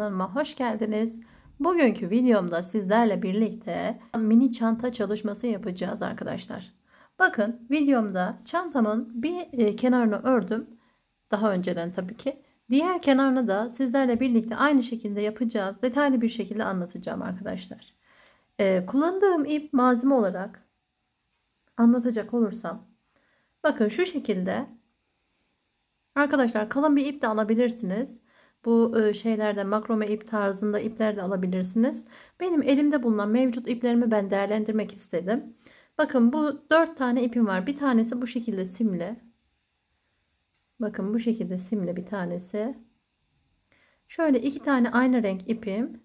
kanalıma hoş geldiniz. Bugünkü videomda sizlerle birlikte mini çanta çalışması yapacağız arkadaşlar. Bakın videomda çantamın bir kenarını ördüm. Daha önceden tabii ki. Diğer kenarını da sizlerle birlikte aynı şekilde yapacağız. Detaylı bir şekilde anlatacağım arkadaşlar. Kullandığım ip malzeme olarak anlatacak olursam. Bakın şu şekilde. Arkadaşlar kalın bir ip de alabilirsiniz. Bu şeylerde makrome ip tarzında ipler de alabilirsiniz. Benim elimde bulunan mevcut iplerimi ben değerlendirmek istedim. Bakın bu 4 tane ipim var. Bir tanesi bu şekilde simli. Bakın bu şekilde simli bir tanesi. Şöyle 2 tane aynı renk ipim.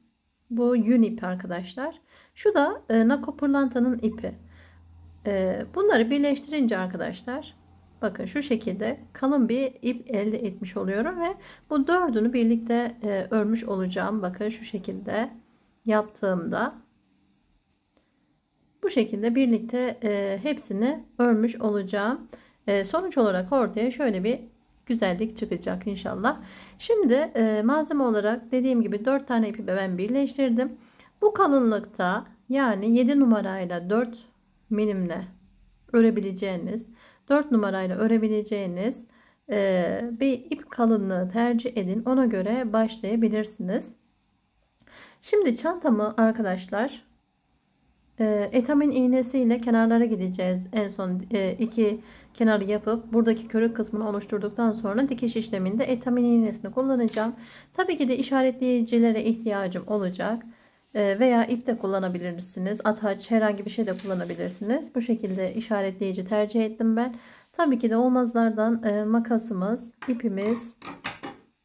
Bu yün ipi arkadaşlar. Şu da Nako Pırlanta'nın ipi. Bunları birleştirince arkadaşlar bakın şu şekilde kalın bir ip elde etmiş oluyorum ve bu dördünü birlikte örmüş olacağım. Bakın şu şekilde yaptığımda bu şekilde birlikte hepsini örmüş olacağım. Sonuç olarak ortaya şöyle bir güzellik çıkacak inşallah. Şimdi malzeme olarak dediğim gibi 4 tane ipi ben birleştirdim. Bu kalınlıkta yani 7 numarayla 4 milimle örebileceğiniz 4 numarayla örebileceğiniz bir ip kalınlığı tercih edin. Ona göre başlayabilirsiniz. Şimdi çantamı arkadaşlar etamin iğnesiyle kenarlara gideceğiz. En son iki kenarı yapıp buradaki körük kısmını oluşturduktan sonra dikiş işleminde etamin iğnesini kullanacağım. Tabii ki de işaretleyicilere ihtiyacım olacak. Veya ip de kullanabilirsiniz. Ataç herhangi bir şey de kullanabilirsiniz. Bu şekilde işaretleyici tercih ettim ben. Tabii ki de olmazlardan makasımız, ipimiz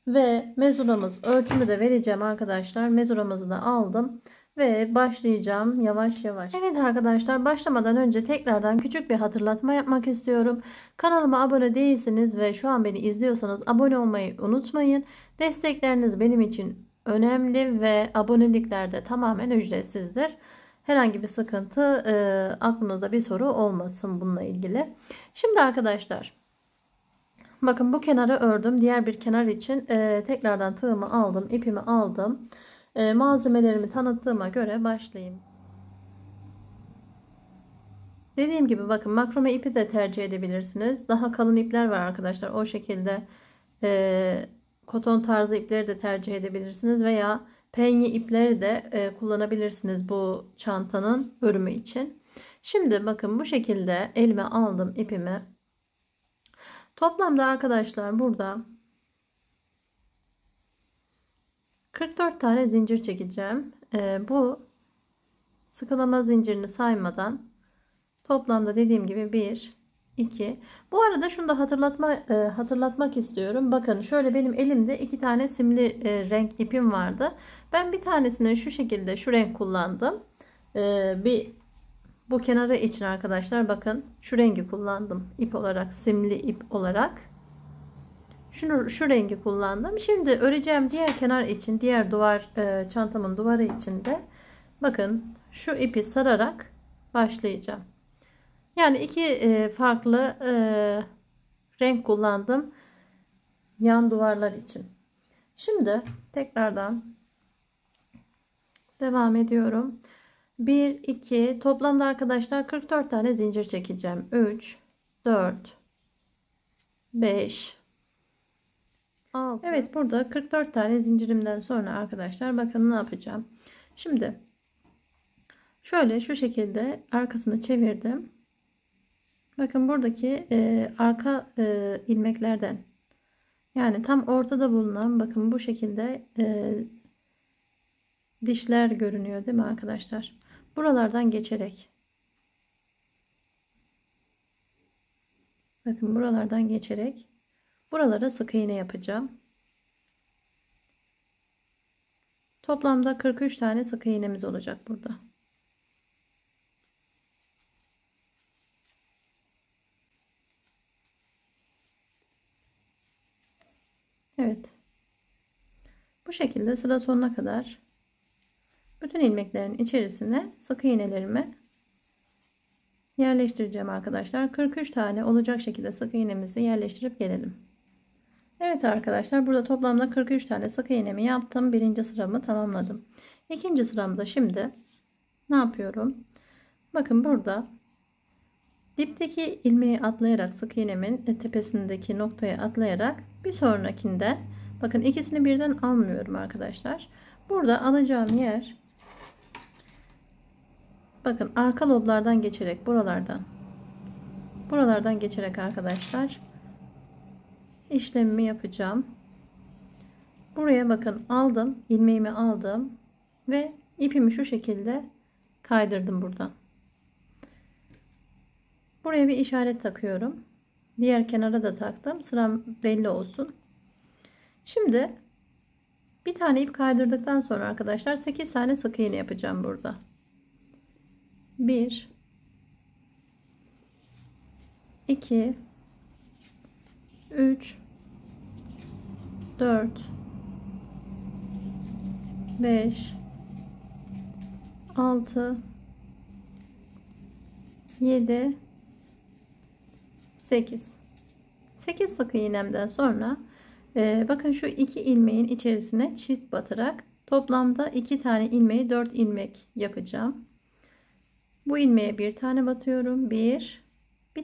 ve mezuramız. Ölçümü de vereceğim arkadaşlar. Mezuramızı da aldım. Ve başlayacağım yavaş yavaş. Evet arkadaşlar, başlamadan önce tekrardan küçük bir hatırlatma yapmak istiyorum. Kanalıma abone değilseniz ve şu an beni izliyorsanız abone olmayı unutmayın. Destekleriniz benim için önemli ve abonelikler de tamamen ücretsizdir. Herhangi bir sıkıntı aklınızda bir soru olmasın bununla ilgili. Şimdi arkadaşlar bakın bu kenarı ördüm. Diğer bir kenar için tekrardan tığımı aldım, ipimi aldım. Malzemelerimi tanıttığıma göre başlayayım. Dediğim gibi bakın makrome ipi de tercih edebilirsiniz. Daha kalın ipler var arkadaşlar. O şekilde koton tarzı ipleri de tercih edebilirsiniz. Veya penye ipleri de kullanabilirsiniz bu çantanın örümü için. Şimdi bakın bu şekilde elime aldım ipimi. Toplamda arkadaşlar burada 44 tane zincir çekeceğim. Bu sıkılama zincirini saymadan toplamda dediğim gibi 1, 2. Bu arada şunu da hatırlatmak istiyorum. Bakın şöyle benim elimde 2 tane simli renk ipim vardı. Ben bir tanesini şu şekilde şu renk kullandım. Bu kenarı için arkadaşlar bakın şu rengi kullandım ip olarak, simli ip olarak. Şu rengi kullandım. Şimdi öreceğim diğer kenar için, diğer duvar çantamın duvarı için de bakın şu ipi sararak başlayacağım. Yani iki farklı renk kullandım yan duvarlar için. Şimdi tekrardan devam ediyorum. 1, 2 toplamda arkadaşlar 44 tane zincir çekeceğim. 3, 4, 5, 6. Evet, burada 44 tane zincirimden sonra arkadaşlar bakın ne yapacağım. Şimdi şöyle şu şekilde arkasını çevirdim. Bakın buradaki arka ilmeklerden yani tam ortada bulunan bakın bu şekilde dişler görünüyor değil mi arkadaşlar? Buralardan geçerek bakın buralardan geçerek buralara sık iğne yapacağım. Toplamda 43 tane sık iğnemiz olacak burada. Evet. Bu şekilde sıra sonuna kadar bütün ilmeklerin içerisine sık iğnelerimi yerleştireceğim arkadaşlar. 43 tane olacak şekilde sık iğnemizi yerleştirip gelelim. Evet arkadaşlar, burada toplamda 43 tane sık iğnemi yaptım. Birinci sıramı tamamladım. İkinci sıramda şimdi ne yapıyorum? Bakın burada dipteki ilmeği atlayarak, sık iğnemin tepesindeki noktaya atlayarak bir sonrakinden, bakın ikisini birden almıyorum arkadaşlar. Burada alacağım yer, bakın arka loblardan geçerek, buralardan geçerek arkadaşlar işlemimi yapacağım. Buraya bakın aldım, ilmeğimi aldım ve ipimi şu şekilde kaydırdım buradan. Buraya bir işaret takıyorum. Diğer kenara da taktım. Sıram belli olsun. Şimdi bir tane ip kaydırdıktan sonra arkadaşlar 8 tane sık iğne yapacağım burada. 1 2 3 4 5 6 7 8 sık iğnemden sonra bakın şu iki ilmeğin içerisine çift batarak toplamda 2 tane ilmeği 4 ilmek yapacağım. Bu ilmeğe bir tane batıyorum. Bir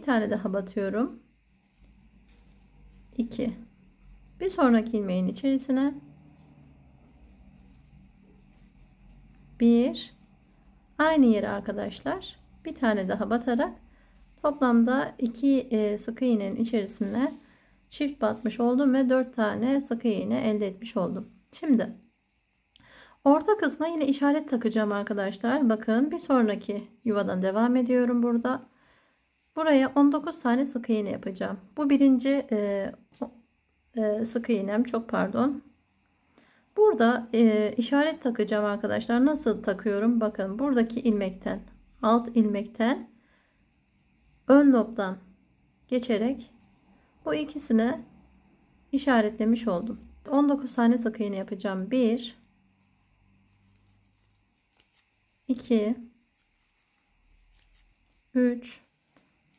tane daha batıyorum. 2. Bir sonraki ilmeğin içerisine 1. Aynı yere arkadaşlar bir tane daha batarak toplamda 2 sık iğnenin içerisine çift batmış oldum ve 4 tane sık iğne elde etmiş oldum. Şimdi orta kısma yine işaret takacağım arkadaşlar. Bakın bir sonraki yuvadan devam ediyorum burada. Buraya 19 tane sık iğne yapacağım. Bu birinci sık iğnem, çok pardon. Burada işaret takacağım arkadaşlar. Nasıl takıyorum? Bakın buradaki ilmekten, alt ilmekten ön lobdan geçerek bu ikisine işaretlemiş oldum. 19 tane sık iğne yapacağım. 1 2 3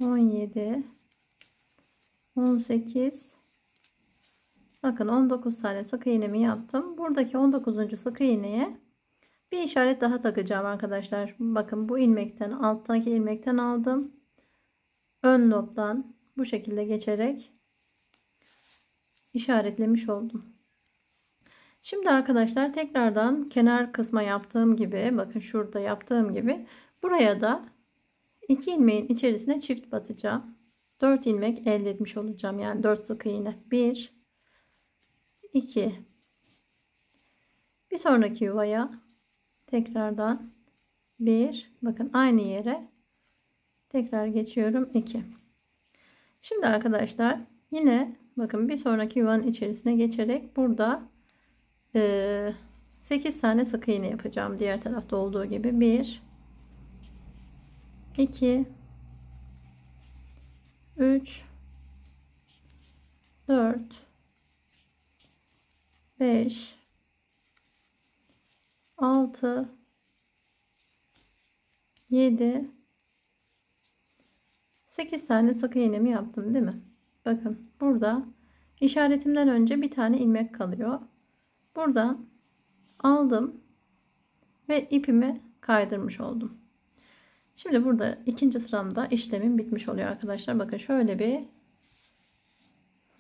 17 18, bakın 19 tane sık iğnemi yaptım. Buradaki 19. sık iğneye bir işaret daha takacağım arkadaşlar. Bakın bu ilmekten, alttaki ilmekten aldım. Ön lobdan bu şekilde geçerek işaretlemiş oldum. Şimdi arkadaşlar tekrardan kenar kısma yaptığım gibi, bakın şurada yaptığım gibi buraya da 2 ilmeğin içerisine çift batacağım. 4 ilmek elde etmiş olacağım. Yani 4 sık iğne. 1 2, bir sonraki yuvaya tekrardan 1, bakın aynı yere tekrar geçiyorum. 2. Şimdi arkadaşlar yine bakın bir sonraki yuvanın içerisine geçerek burada 8 tane sık iğne yapacağım. Diğer tarafta olduğu gibi 1 2 3 4 5 6 7 8 tane sık iğnemi yaptım değil mi? Bakın burada işaretimden önce bir tane ilmek kalıyor. Buradan aldım ve ipimi kaydırmış oldum. Şimdi burada ikinci sıramda işlemim bitmiş oluyor arkadaşlar. Bakın şöyle bir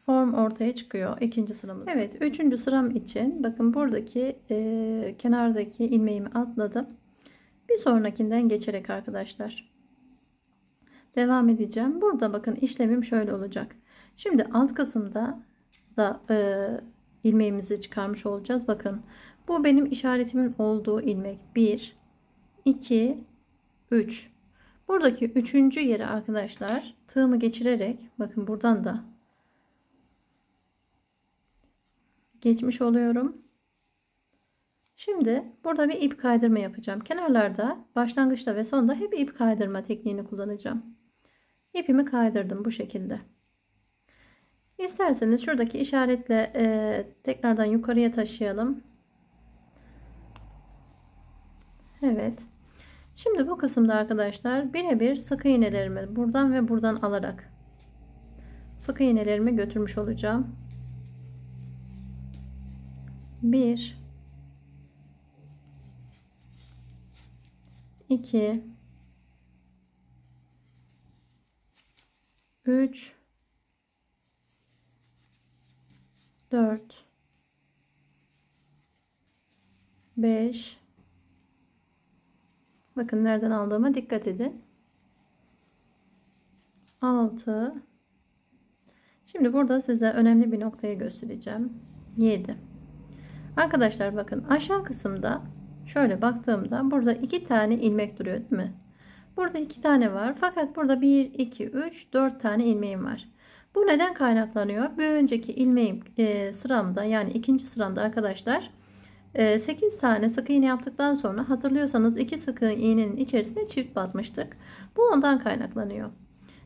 form ortaya çıkıyor ikinci sıramız. Evet, üçüncü sıram için bakın buradaki kenardaki ilmeğimi atladım. Bir sonrakinden geçerek arkadaşlar devam edeceğim. Burada bakın işlemim şöyle olacak. Şimdi alt kısımda da ilmeğimizi çıkarmış olacağız. Bakın bu benim işaretimin olduğu ilmek. 1 2 3. Buradaki üçüncü yere arkadaşlar tığımı geçirerek, bakın buradan da geçmiş oluyorum. Şimdi burada bir ip kaydırma yapacağım. Kenarlarda başlangıçta ve sonda hep ip kaydırma tekniğini kullanacağım. İpimi kaydırdım bu şekilde. İsterseniz şuradaki işaretle tekrardan yukarıya taşıyalım. Evet. Şimdi bu kısımda arkadaşlar birebir sık iğnelerimi buradan ve buradan alarak sık iğnelerimi götürmüş olacağım. 1 2 3 4 5 bakın nereden aldığıma dikkat edin. 6 şimdi burada size önemli bir noktayı göstereceğim. 7 arkadaşlar bakın aşağı kısımda şöyle baktığımda burada 2 tane ilmek duruyor değil mi? Burada 2 tane var. Fakat burada 1, 2, 3, 4 tane ilmeğim var. Bu neden kaynaklanıyor? Bir önceki ilmeğim sıramda yani ikinci sıramda arkadaşlar 8 tane sık iğne yaptıktan sonra hatırlıyorsanız 2 sık iğnenin içerisine çift batmıştık. Bu ondan kaynaklanıyor.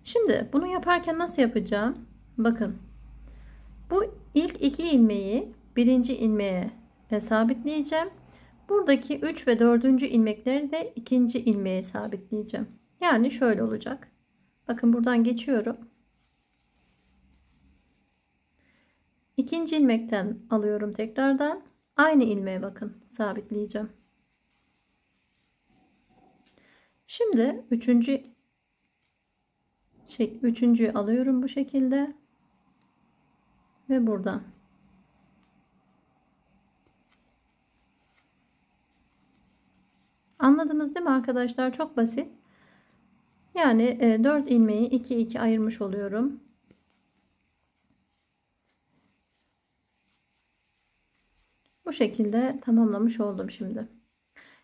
Şimdi bunu yaparken nasıl yapacağım? Bakın. Bu ilk 2 ilmeği birinci ilmeğe sabitleyeceğim. Buradaki 3 ve 4. ilmekleri de ikinci ilmeğe sabitleyeceğim. Yani şöyle olacak. Bakın buradan geçiyorum. İkinci ilmekten alıyorum tekrardan. Aynı ilmeğe bakın sabitleyeceğim. Şimdi üçüncüyü alıyorum bu şekilde. Ve buradan. Anladınız değil mi arkadaşlar? Çok basit. Yani 4 ilmeği 2 2 ayırmış oluyorum. Bu şekilde tamamlamış oldum şimdi.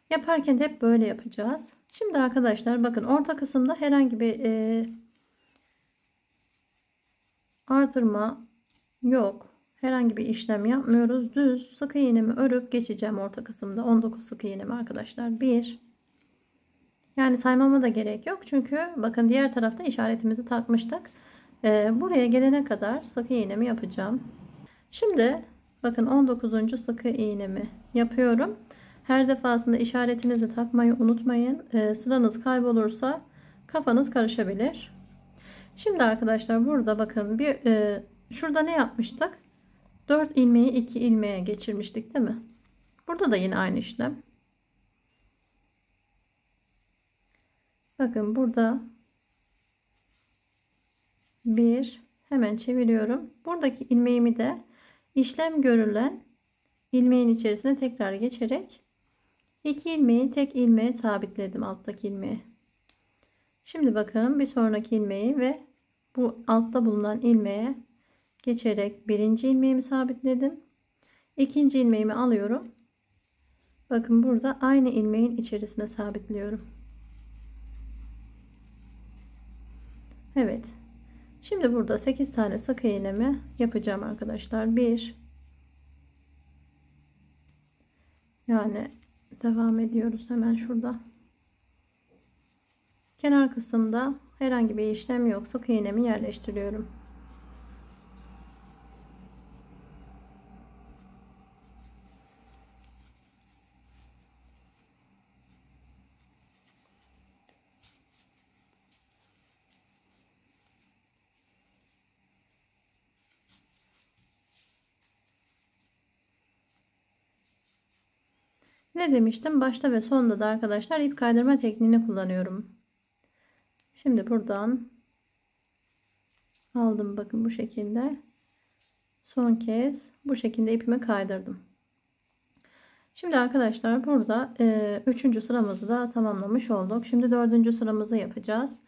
Yaparken de hep böyle yapacağız. Şimdi arkadaşlar bakın orta kısımda herhangi bir artırma yok. Herhangi bir işlem yapmıyoruz. Düz sık iğnemi örüp geçeceğim orta kısımda. 19 sık iğnemi arkadaşlar. 1 yani saymama da gerek yok. Çünkü bakın diğer tarafta işaretimizi takmıştık. Buraya gelene kadar sık iğnemi yapacağım. Şimdi bakın 19. sık iğnemi yapıyorum. Her defasında işaretinizi takmayı unutmayın. Sıranız kaybolursa kafanız karışabilir. Şimdi arkadaşlar burada bakın şurada ne yapmıştık? 4 ilmeği 2 ilmeğe geçirmiştik değil mi? Burada da yine aynı işlem. Bakın burada hemen çeviriyorum. Buradaki ilmeğimi de işlem görülen ilmeğin içerisine tekrar geçerek 2 ilmeği tek ilmeğe sabitledim, alttaki ilmeği. Şimdi bakın bir sonraki ilmeği ve bu altta bulunan ilmeğe geçerek birinci ilmeğimi sabitledim. İkinci ilmeğimi alıyorum. Bakın burada aynı ilmeğin içerisine sabitliyorum. Evet. Şimdi burada 8 tane sık iğnemi yapacağım arkadaşlar. 1 yani devam ediyoruz hemen şurada. Kenar kısımda herhangi bir işlem yok. Sık iğnemi yerleştiriyorum. Ne demiştim? Başta ve sonda da arkadaşlar ip kaydırma tekniğini kullanıyorum. Şimdi buradan aldım bakın bu şekilde. Son kez bu şekilde ipimi kaydırdım. Şimdi arkadaşlar burada 3. sıramızı da tamamlamış olduk. Şimdi 4. sıramızı yapacağız.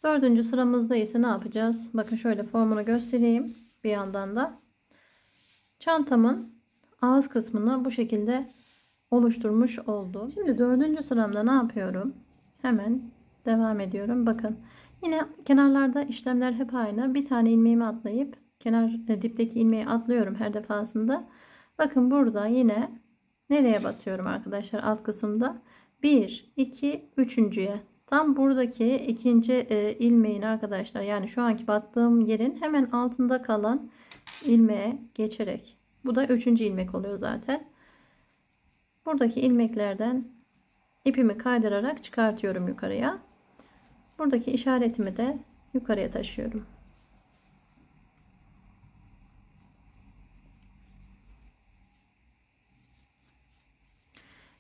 4. sıramızda ise ne yapacağız? Bakın şöyle formunu göstereyim bir yandan da. Çantamın ağız kısmını bu şekilde oluşturmuş oldum. Şimdi 4. sıramda ne yapıyorum? Hemen devam ediyorum. Bakın yine kenarlarda işlemler hep aynı. Bir tane ilmeğimi atlayıp dipteki ilmeği atlıyorum her defasında. Bakın burada yine nereye batıyorum arkadaşlar alt kısımda? 1, 2, 3.'ye. Tam buradaki ikinci ilmeğin arkadaşlar yani şu anki battığım yerin hemen altında kalan ilmeğe geçerek. Bu da 3. ilmek oluyor zaten. Buradaki ilmeklerden ipimi kaydırarak çıkartıyorum yukarıya. Buradaki işaretimi de yukarıya taşıyorum.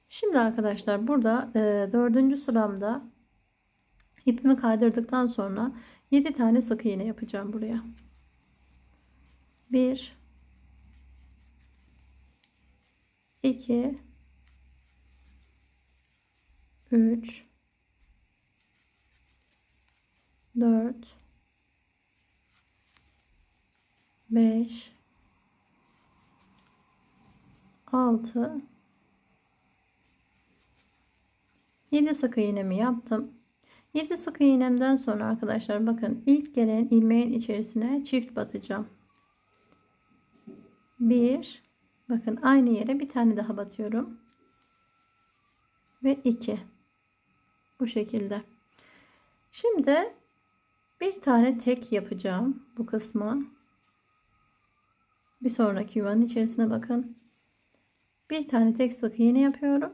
Şimdi arkadaşlar burada dördüncü sıramda ipimi kaydırdıktan sonra 7 tane sık iğne yapacağım buraya. 1 2 3 4 5 6 7 sık iğnemi yaptım. 7 sık iğnemden sonra arkadaşlar bakın ilk gelen ilmeğin içerisine çift batacağım. 1 bakın aynı yere bir tane daha batıyorum. Ve 2 bu şekilde. Şimdi bir tane tek yapacağım bu kısma. Bir sonraki yuvanın içerisine bakın. Bir tane tek sık iğne yapıyorum.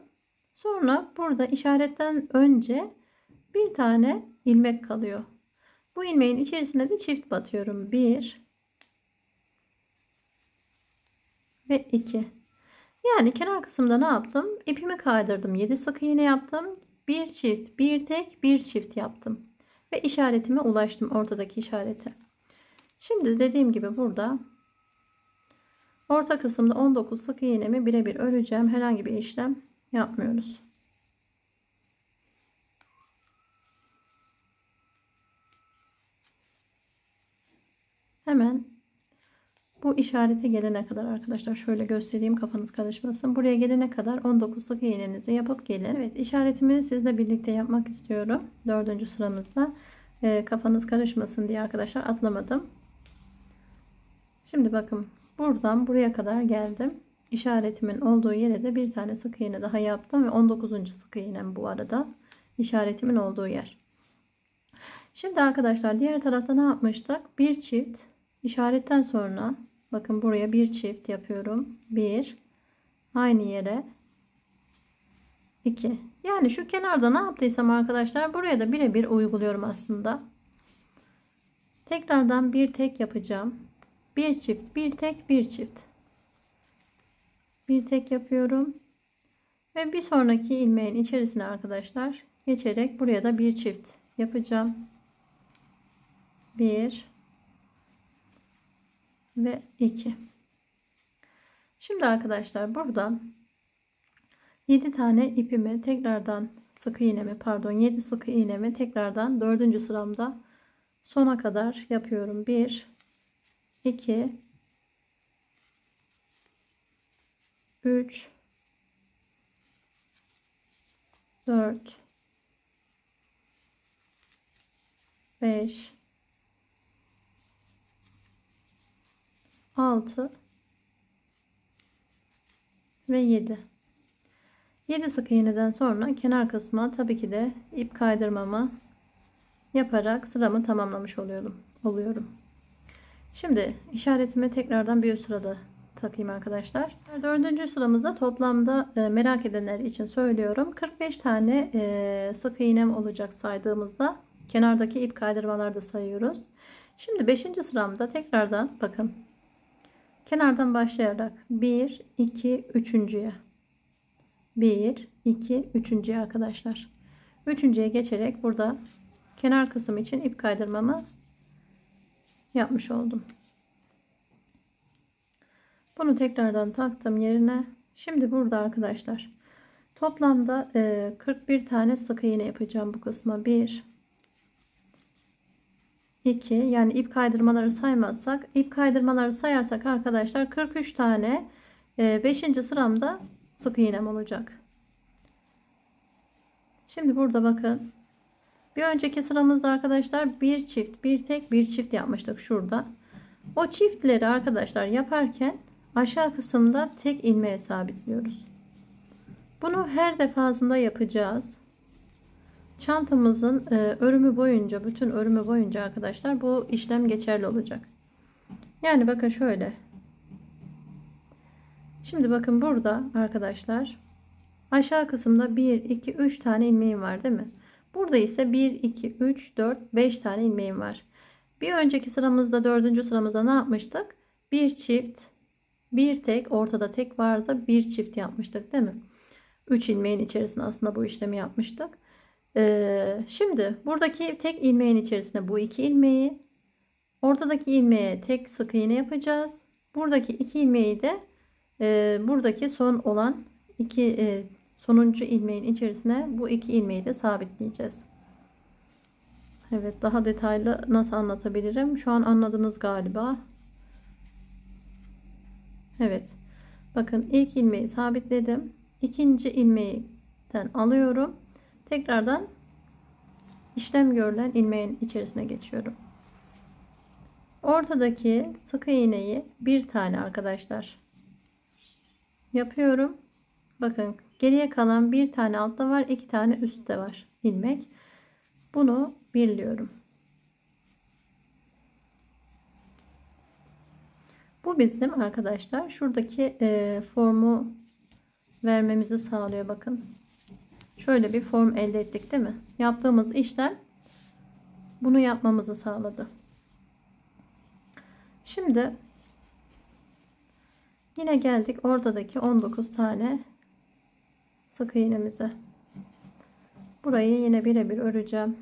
Sonra burada işaretten önce bir tane ilmek kalıyor. Bu ilmeğin içerisine de çift batıyorum. 1 ve 2. Yani kenar kısımda ne yaptım? İpimi kaydırdım. 7 sık iğne yaptım. Bir çift, bir tek, bir çift yaptım. Ve işaretime ulaştım. Ortadaki işarete. Şimdi dediğim gibi burada orta kısımda 19 sık iğnemi birebir öreceğim. Herhangi bir işlem yapmıyoruz. Hemen bu işarete gelene kadar arkadaşlar şöyle göstereyim kafanız karışmasın. Buraya gelene kadar 19 sık iğnenizi yapıp gelin. Evet, işaretimi sizle birlikte yapmak istiyorum. Dördüncü sıramızda kafanız karışmasın diye arkadaşlar atlamadım. Şimdi bakın buradan buraya kadar geldim. İşaretimin olduğu yere de bir tane sık iğne daha yaptım ve 19. sık iğnem bu arada işaretimin olduğu yer. Şimdi arkadaşlar diğer tarafta ne yapmıştık? Bir çift işaretten sonra bakın buraya bir çift yapıyorum. 1 aynı yere 2. Yani şu kenarda ne yaptıysam arkadaşlar buraya da birebir uyguluyorum aslında. Tekrardan bir tek yapacağım. Bir çift, bir tek, bir çift. Bir tek yapıyorum. Ve bir sonraki ilmeğin içerisine arkadaşlar geçerek buraya da bir çift yapacağım. 1 ve 2. Şimdi arkadaşlar burada 7 tane ipimi tekrardan sık iğnemi 7 sık iğnemi tekrardan 4. sıramda sona kadar yapıyorum. 1 2 3 4 5 6 ve 7. 7 sık iğneden sonra kenar kısma tabii ki de ip kaydırmamı yaparak sıramı tamamlamış oluyorum. Şimdi işaretimi tekrardan bir üst sırada takayım arkadaşlar. Dördüncü sıramızda toplamda merak edenler için söylüyorum. 45 tane sık iğnem olacak saydığımızda. Kenardaki ip kaydırmaları da sayıyoruz. Şimdi 5. sıramda tekrardan bakın. Kenardan başlayarak 1, 2, 3.'ye 1, 2, 3.'ye arkadaşlar. 3.'ye geçerek burada kenar kısım için ip kaydırmamı yapmış oldum. Bunu tekrardan taktım yerine. Şimdi burada arkadaşlar toplamda 41 tane sık iğne yapacağım bu kısma. 1 2 yani ip kaydırmaları saymazsak, ip kaydırmaları sayarsak arkadaşlar 43 tane 5. sıramda sık iğnem olacak. Şimdi burada bakın. Bir önceki sıramızda arkadaşlar bir çift, bir tek, bir çift yapmıştık şurada. O çiftleri arkadaşlar yaparken aşağı kısımda tek ilmeğe sabitliyoruz. Bunu her defasında yapacağız. Çantamızın örümü boyunca, bütün örümü boyunca arkadaşlar bu işlem geçerli olacak. Yani bakın şöyle. Şimdi bakın burada arkadaşlar aşağı kısımda 1, 2, 3 tane ilmeğim var değil mi? Burada ise 1, 2, 3, 4, 5 tane ilmeğim var. Bir önceki sıramızda 4. sıramızda ne yapmıştık? Bir çift, bir tek, ortada tek vardı, bir çift yapmıştık değil mi? 3 ilmeğin içerisine aslında bu işlemi yapmıştık. Şimdi buradaki tek ilmeğin içerisine bu 2 ilmeği, ortadaki ilmeğe tek sık iğne yapacağız. Buradaki 2 ilmeği de buradaki son olan sonuncu ilmeğin içerisine bu 2 ilmeği de sabitleyeceğiz. Evet, daha detaylı nasıl anlatabilirim? Şu an anladınız galiba. Evet. Bakın ilk ilmeği sabitledim. İkinci ilmeğinden alıyorum. Tekrardan işlem görülen ilmeğin içerisine geçiyorum. Ortadaki sık iğneyi bir tane arkadaşlar yapıyorum. Bakın geriye kalan bir tane altta var, 2 tane üstte var ilmek. Bunu birliyorum. Bu bizim arkadaşlar şuradaki formu vermemizi sağlıyor. Bakın şöyle bir form elde ettik değil mi? Yaptığımız işlem bunu yapmamızı sağladı. Şimdi yine geldik ortadaki 19 tane sık iğnemize. Burayı yine birebir öreceğim.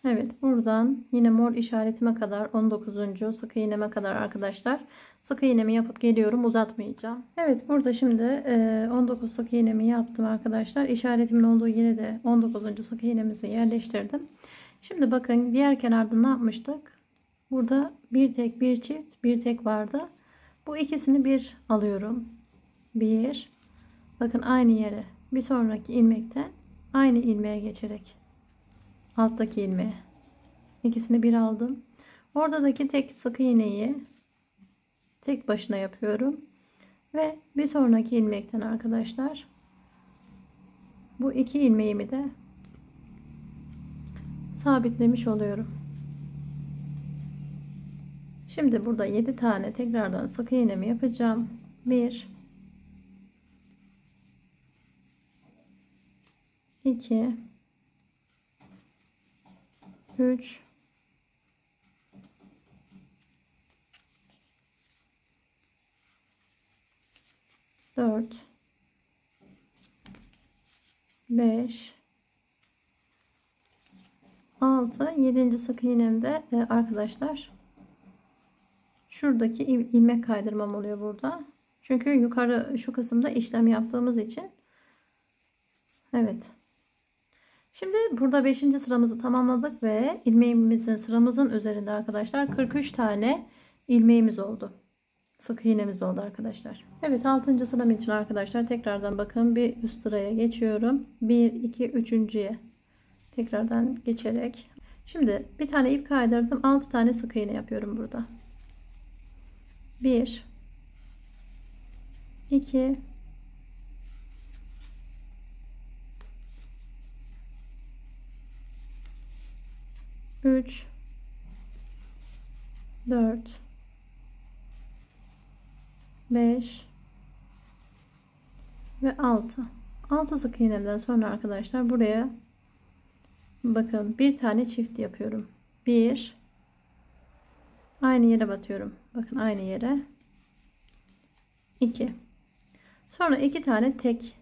Evet, buradan yine mor işaretime kadar 19. sık iğneme kadar arkadaşlar sık iğnemi yapıp geliyorum, uzatmayacağım. Evet, burada şimdi 19 sık iğnemi yaptım arkadaşlar. İşaretimin olduğu yere de 19. sık iğnemizi yerleştirdim. Şimdi bakın diğer kenarda ne yapmıştık? Burada bir tek, bir çift, bir tek vardı. Bu ikisini bir alıyorum. Bir, bakın aynı yere, bir sonraki ilmekten aynı ilmeğe geçerek alttaki ilmeğe, ikisini bir aldım. Oradaki tek sık iğneyi tek başına yapıyorum ve bir sonraki ilmekten arkadaşlar bu 2 ilmeğimi de sabitlemiş oluyorum. Şimdi burada 7 tane tekrardan sık iğnemi yapacağım. 1 2 3 4 5 6 7. sık iğnemde arkadaşlar şuradaki ilmek kaydırmam oluyor burada. Çünkü yukarı şu kısımda işlem yaptığımız için. Evet. Şimdi burada 5. sıramızı tamamladık ve ilmeğimizin sıramızın üzerinde arkadaşlar 43 tane ilmeğimiz oldu. Sık iğnemiz oldu arkadaşlar. Evet, 6. sıram için arkadaşlar tekrardan bakın bir üst sıraya geçiyorum. 1 2 3.'ye tekrardan geçerek. Şimdi bir tane ip kaydırdım. 6 tane sık iğne yapıyorum burada. 1 2 3 4 5 ve 6 sık iğnemden sonra arkadaşlar buraya bakın bir tane çift yapıyorum. 1 aynı yere batıyorum. Bakın aynı yere. 2 sonra 2 tane tek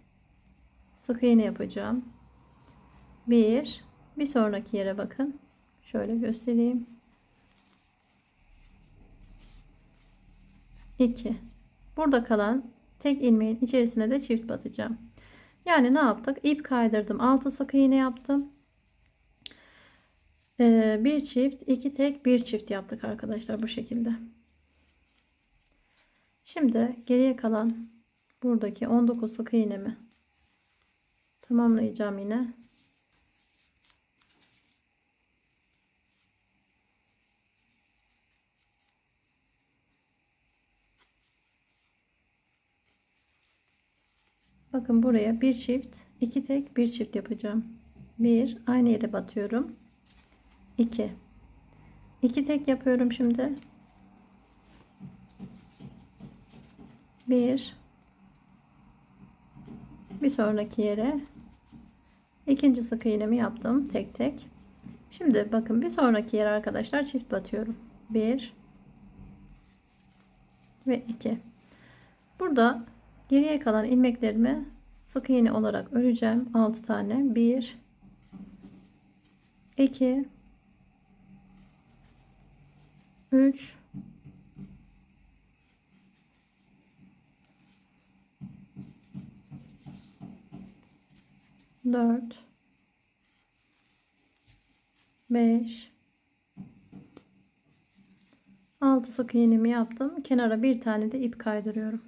sık iğne yapacağım. 1 sonraki yere bakın. Şöyle göstereyim. 2 burada kalan tek ilmeğin içerisine de çift batacağım. Yani ne yaptık? İp kaydırdım. 6 sık iğne yaptım. Bir çift, 2 tek, bir çift yaptık arkadaşlar bu şekilde. Şimdi geriye kalan buradaki 19 sık iğnemi tamamlayacağım yine. Bakın buraya bir çift, 2 tek, bir çift yapacağım. 1 aynı yere batıyorum. 2 tek yapıyorum şimdi. 1 bir sonraki yere ikinci sık iğnemi yaptım tek tek. Şimdi bakın bir sonraki yere arkadaşlar çift batıyorum. 1 ve 2. Burada geriye kalan ilmeklerimi sık iğne olarak öreceğim. 6 tane. 1 2 3 4 5 6 sık iğnemi yaptım. Kenara bir tane de ip kaydırıyorum.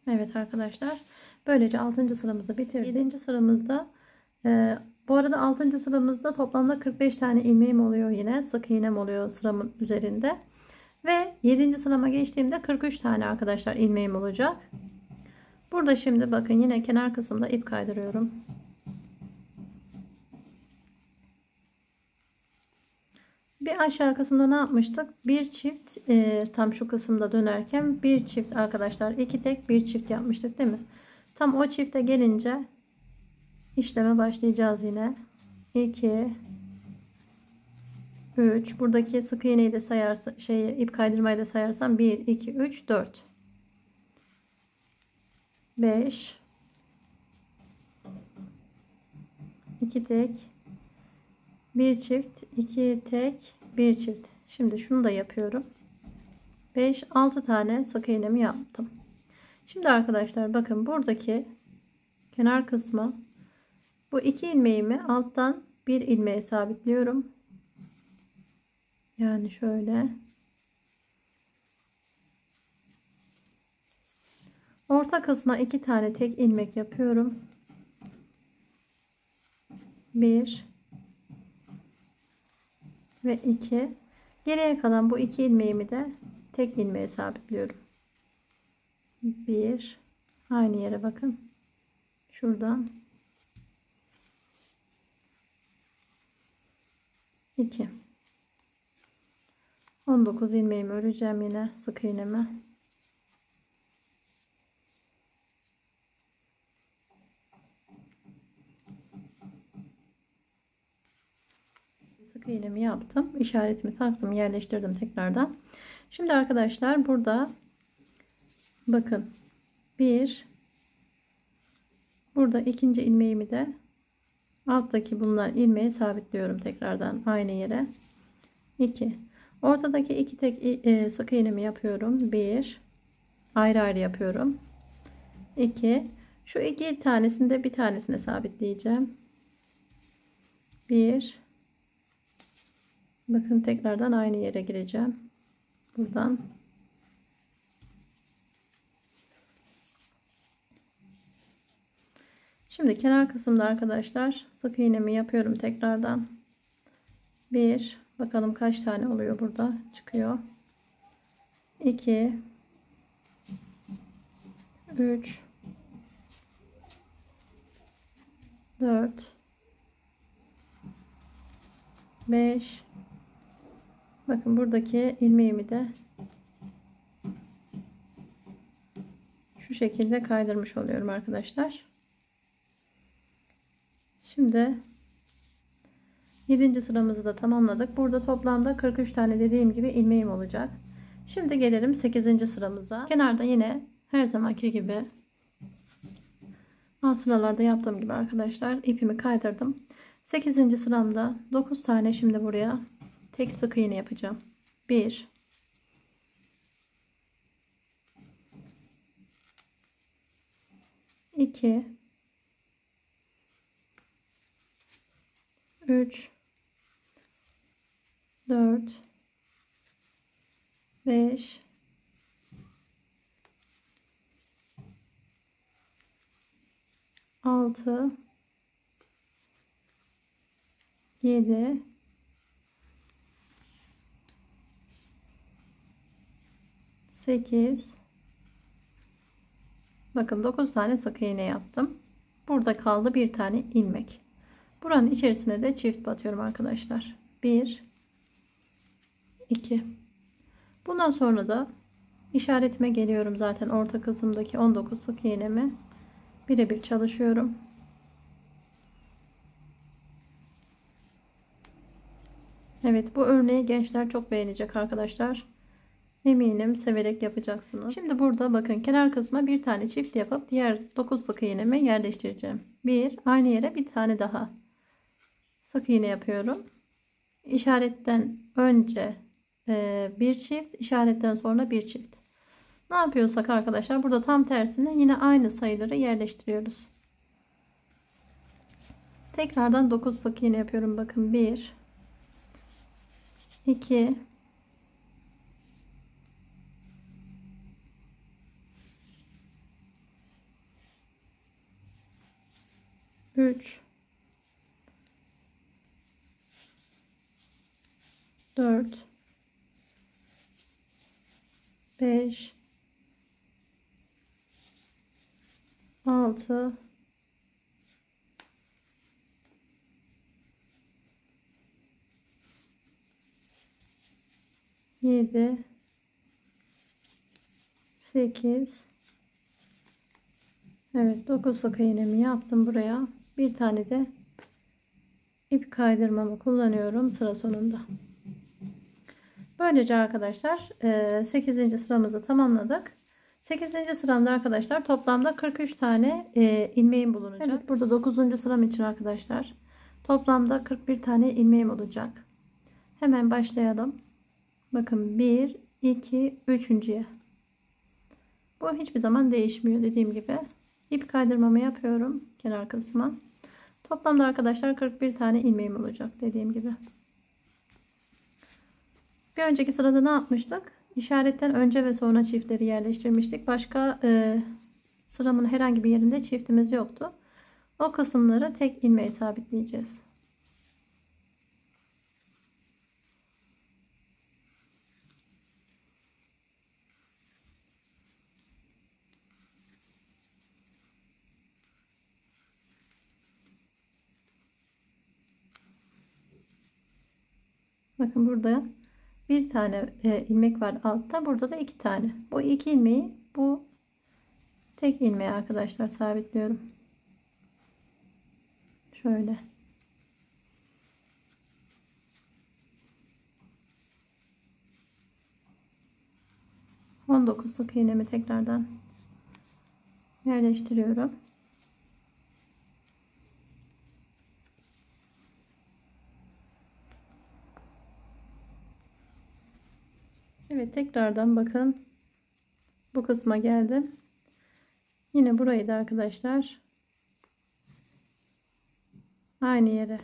Evet arkadaşlar. Böylece 6. sıramızı bitirdik. 7. sıramızda bu arada 6. sıramızda toplamda 45 tane ilmeğim oluyor yine. Sık iğnem oluyor sıramın üzerinde. Ve 7. sırama geçtiğimde 43 tane arkadaşlar ilmeğim olacak. Burada şimdi bakın yine kenar kısımda ip kaydırıyorum. Bir aşağı kısımda ne yapmıştık? Bir çift tam şu kısımda dönerken bir çift arkadaşlar, iki tek bir çift yapmıştık değil mi? Tam o çifte gelince işleme başlayacağız yine. 2 3 buradaki sık iğneyi de sayarsa ip kaydırmayı da sayarsam 1 2 3 4 5 2 tek bir çift, 2 tek bir çift. Şimdi şunu da yapıyorum. 5 6 tane sık iğnemi yaptım. Şimdi arkadaşlar bakın buradaki kenar kısmı, bu iki ilmeğimi alttan bir ilmeğe sabitliyorum. Yani şöyle. Orta kısma iki tane tek ilmek yapıyorum. 1 ve 2. Geriye kalan bu iki ilmeğimi de tek ilmeğe sabitliyorum. 1 aynı yere bakın. Şuradan 2. 19 ilmeğimi öreceğim yine sık iğnemi. Sık iğnemi yaptım. İşaretimi taktım, yerleştirdim tekrardan. Şimdi arkadaşlar burada bakın burada ikinci ilmeğimi de alttaki bulunan ilmeğe sabitliyorum tekrardan aynı yere. 2 ortadaki iki tek sık iğnemi yapıyorum. 1 ayrı ayrı yapıyorum. 2 şu iki tanesini de bir tanesine sabitleyeceğim. 1 bakın tekrardan aynı yere gireceğim. Buradan şimdi kenar kısımda arkadaşlar sık iğnemi yapıyorum tekrardan. 1 bakalım kaç tane oluyor burada çıkıyor. 2 3 4 5 bakın buradaki ilmeğimi de şu şekilde kaydırmış oluyorum arkadaşlar. Şimdi 7. sıramızı da tamamladık. Burada toplamda 43 tane dediğim gibi ilmeğim olacak. Şimdi gelelim 8. sıramıza. Kenarda yine her zamanki gibi alt sıralarda yaptığım gibi arkadaşlar ipimi kaydırdım. 8. sıramda 9 tane şimdi buraya tek sık iğne yapacağım. 1 2 3 4 5 6 7 8 bakın 9 tane sık iğne yaptım. Burada kaldı bir tane ilmek. Buranın içerisine de çift batıyorum arkadaşlar. 1 2 bundan sonra da işaretime geliyorum, zaten orta kısımdaki 19 sık iğnemi birebir çalışıyorum. Evet, bu örneği gençler çok beğenecek arkadaşlar. Eminim severek yapacaksınız. Şimdi burada bakın, kenar kısmına bir tane çift yapıp diğer 9 sık iğnemi yerleştireceğim. Bir, aynı yere bir tane daha sık iğne yapıyorum. İşaretten önce bir çift, işaretten sonra bir çift. Ne yapıyorsak arkadaşlar burada tam tersine yine aynı sayıları yerleştiriyoruz. Tekrardan 9 sık iğne yapıyorum. Bakın 1 2 3 4 5 6 7 8 Evet, 9 sık iğnemi yaptım buraya. Bir tane de ip kaydırmamı kullanıyorum sıra sonunda. Böylece arkadaşlar 8. sıramızı tamamladık. 8. sıramda arkadaşlar toplamda 43 tane ilmeğim bulunacak. Evet, burada 9. sıram için arkadaşlar toplamda 41 tane ilmeğim olacak. Hemen başlayalım. Bakın 1 2 3.'ye. Bu hiçbir zaman değişmiyor, dediğim gibi. İp kaydırmamı yapıyorum kenar kısma. Toplamda arkadaşlar 41 tane ilmeğim olacak, dediğim gibi. Bir önceki sırada ne yapmıştık? İşaretten önce ve sonra çiftleri yerleştirmiştik. Başka sıramın herhangi bir yerinde çiftimiz yoktu. O kısımları tek ilmeğe sabitleyeceğiz. Bakın burada bir tane ilmek var altta. Burada da iki tane. Bu iki ilmeği bu tek ilmeğe arkadaşlar sabitliyorum. Şöyle. On 19 sık iğnemi tekrardan yerleştiriyorum. Evet, tekrardan bakın bu kısma geldim. Yine burayı da arkadaşlar aynı yere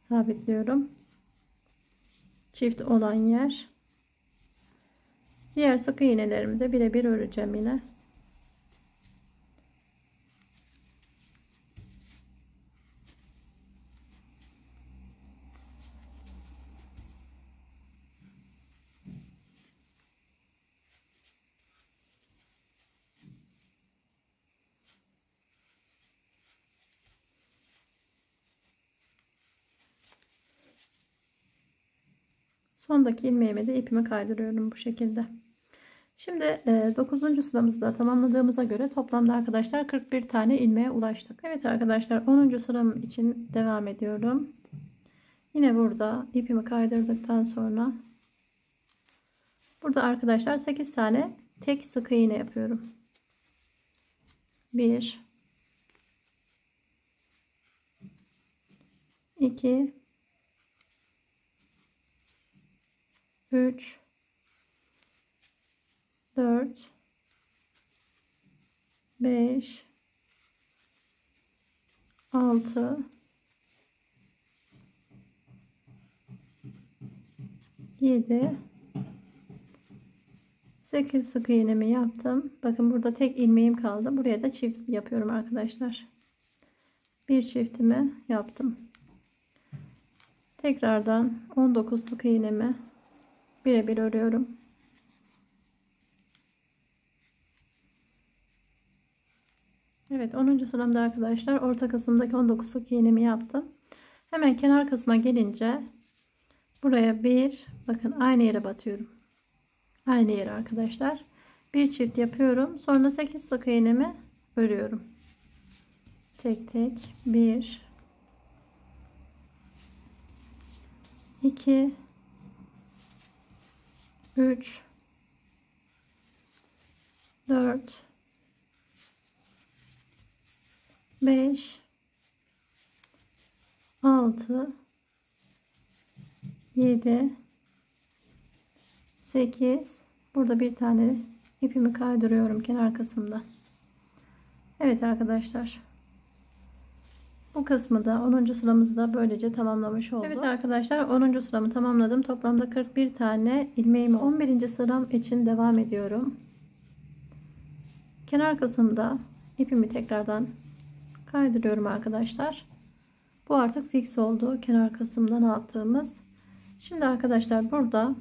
sabitliyorum. Çift olan yer. Diğer sık iğnelerimi de birebir öreceğim yine. Sondaki ilmeğime de ipimi kaydırıyorum bu şekilde. Şimdi 9. sıramızı da tamamladığımıza göre toplamda arkadaşlar 41 tane ilmeğe ulaştık. Evet arkadaşlar, 10. sıram için devam ediyorum. Yine burada ipimi kaydırdıktan sonra burada arkadaşlar 8 tane tek sık iğne yapıyorum. 1 2 3 4 5 6 7 8 sık iğnemi yaptım. Bakın burada tek ilmeğim kaldı. Buraya da çift yapıyorum arkadaşlar. Bir çiftimi yaptım. Tekrardan 19 sık iğnemi birebir örüyorum. Evet, 10. sıramda arkadaşlar orta kısımdaki 19 sık iğnemi yaptım. Hemen kenar kısma gelince buraya bir, bakın aynı yere batıyorum. Aynı yere arkadaşlar. Bir çift yapıyorum. Sonra 8 sık iğnemi örüyorum. Tek tek 1 2 3 4 5 6 7 8. Burada bir tane ipimi kaydırıyorum kenar kısımda. Evet arkadaşlar, bu kısmı da 10. sıramızı da böylece tamamlamış olduk. Evet arkadaşlar, 10. sıramı tamamladım. Toplamda 41 tane ilmeğim. 11. sıram için devam ediyorum. Kenar kısımda ipimi tekrardan kaydırıyorum arkadaşlar. Bu artık fix oldu kenar kısımda ne yaptığımız. Şimdi arkadaşlar burada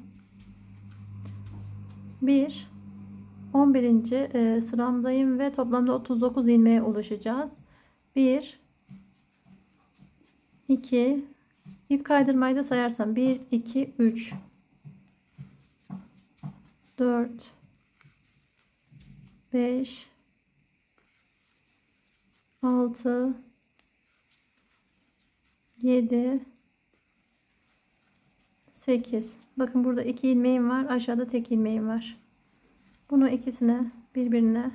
11. sıramdayım ve toplamda 39 ilmeğe ulaşacağız. 1 2 ip kaydırmayı da sayarsam 1 2 3 4 5 6 7 8. Bakın burada 2 ilmeğim var, aşağıda tek ilmeğim var. Bunu ikisine birbirine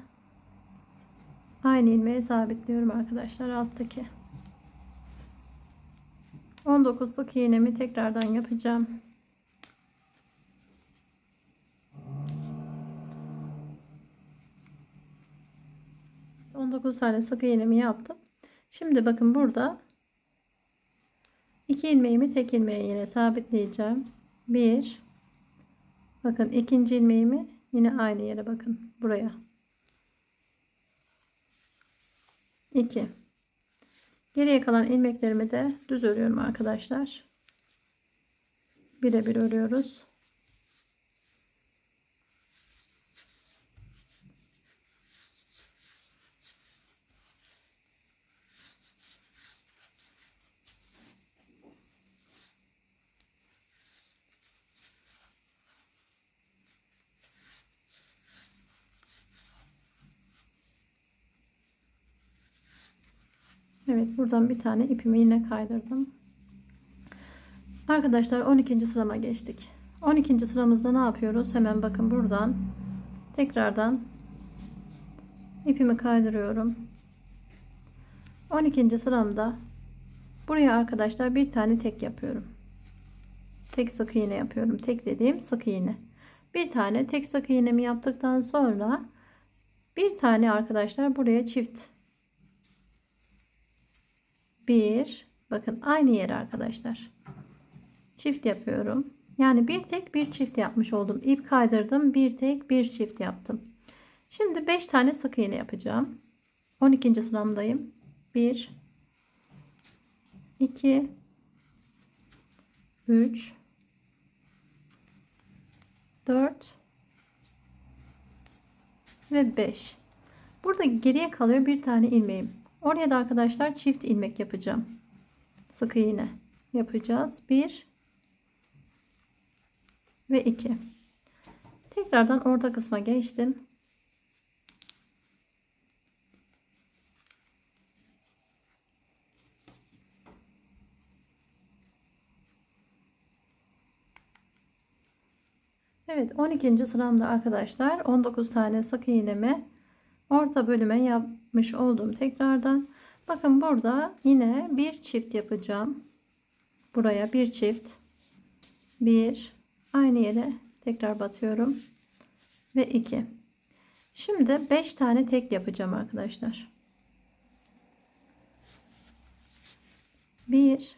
aynı ilmeğe sabitliyorum arkadaşlar, alttaki 19 sık iğnemi tekrardan yapacağım. ...19 tane sık iğnemi yaptım. Şimdi bakın burada 2 ilmeğimi tek ilmeğe yine sabitleyeceğim. 1, bakın ikinci ilmeğimi yine aynı yere, bakın buraya. 2. Geriye kalan ilmeklerimi de düz örüyorum arkadaşlar. Birebir örüyoruz. Evet, buradan bir tane ipimi yine kaydırdım. Arkadaşlar 12. sırama geçtik. 12. sıramızda ne yapıyoruz? Hemen bakın buradan tekrardan ipimi kaydırıyorum. 12. sıramda buraya arkadaşlar bir tane tek yapıyorum. Tek sık iğne yapıyorum. Tek dediğim sık iğne. Bir tane tek sık iğnemi yaptıktan sonra bir tane arkadaşlar buraya çift. Bir, bakın aynı yere arkadaşlar. Çift yapıyorum. Yani bir tek bir çift yapmış oldum. İp kaydırdım. Bir tek bir çift yaptım. Şimdi 5 tane sık iğne yapacağım. 12. sıramdayım. 1 2 3 4 ve 5. Burada geriye kalıyor bir tane ilmeğim. Oraya da arkadaşlar çift ilmek yapacağım. Sık iğne yapacağız. 1 ve 2. Tekrardan orta kısma geçtim. Evet, 12. sıramda arkadaşlar 19 tane sık iğnemi orta bölüme yapmış oldum tekrardan. Bakın burada yine bir çift yapacağım. Buraya bir çift. Bir, aynı yere tekrar batıyorum. Ve 2. Şimdi 5 tane tek yapacağım arkadaşlar. 1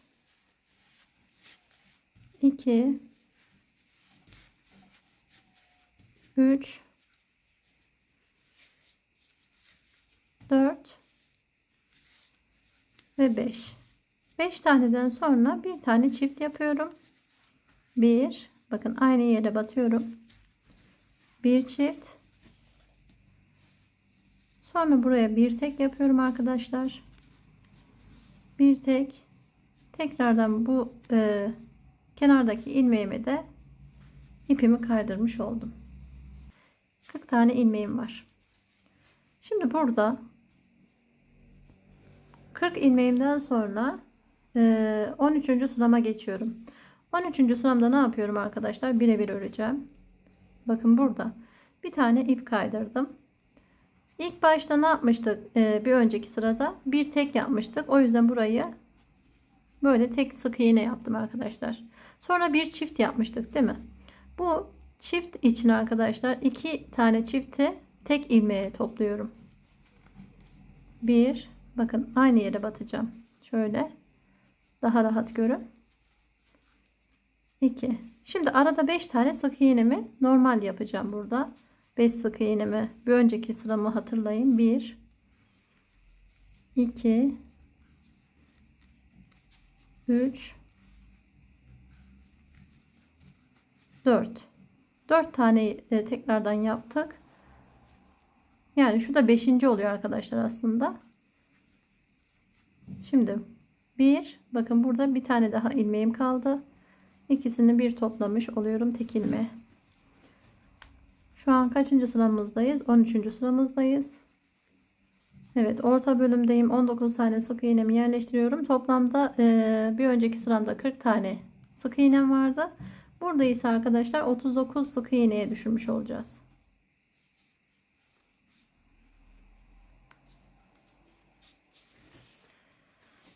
2 3 4 ve 5. 5 taneden sonra bir tane çift yapıyorum. 1, bakın aynı yere batıyorum. Bir çift. Sonra buraya bir tek yapıyorum arkadaşlar. Bir tek. Tekrardan bu kenardaki ilmeğime de ipimi kaydırmış oldum. 40 tane ilmeğim var. Şimdi burada 40 ilmeğimden sonra 13. sırama geçiyorum. 13. sıramda ne yapıyorum arkadaşlar? Birebir öreceğim. Bakın burada bir tane ip kaydırdım. İlk başta ne yapmıştık? Bir önceki sırada bir tek yapmıştık. O yüzden burayı böyle tek sık iğne yaptım arkadaşlar. Sonra bir çift yapmıştık değil mi? Bu çift için arkadaşlar 2 tane çifti tek ilmeğe topluyorum. Bir, bakın aynı yere batacağım. Şöyle daha rahat görün. 2. Şimdi arada 5 tane sık iğnemi normal yapacağım burada. 5 sık iğnemi bir önceki sıramı hatırlayın. 1 2 3 4 tane tekrardan yaptık. Yani şu da 5. oluyor arkadaşlar aslında. Şimdi bakın burada bir tane daha ilmeğim kaldı. İkisini bir toplamış oluyorum tek ilmeğe. Şu an kaçıncı sıramızdayız? 13. sıramızdayız. Evet, orta bölümdeyim. 19 tane sık iğnemi yerleştiriyorum. Toplamda bir önceki sıramda 40 tane sık iğnem vardı. Burada ise arkadaşlar 39 sık iğneye düşürmüş olacağız.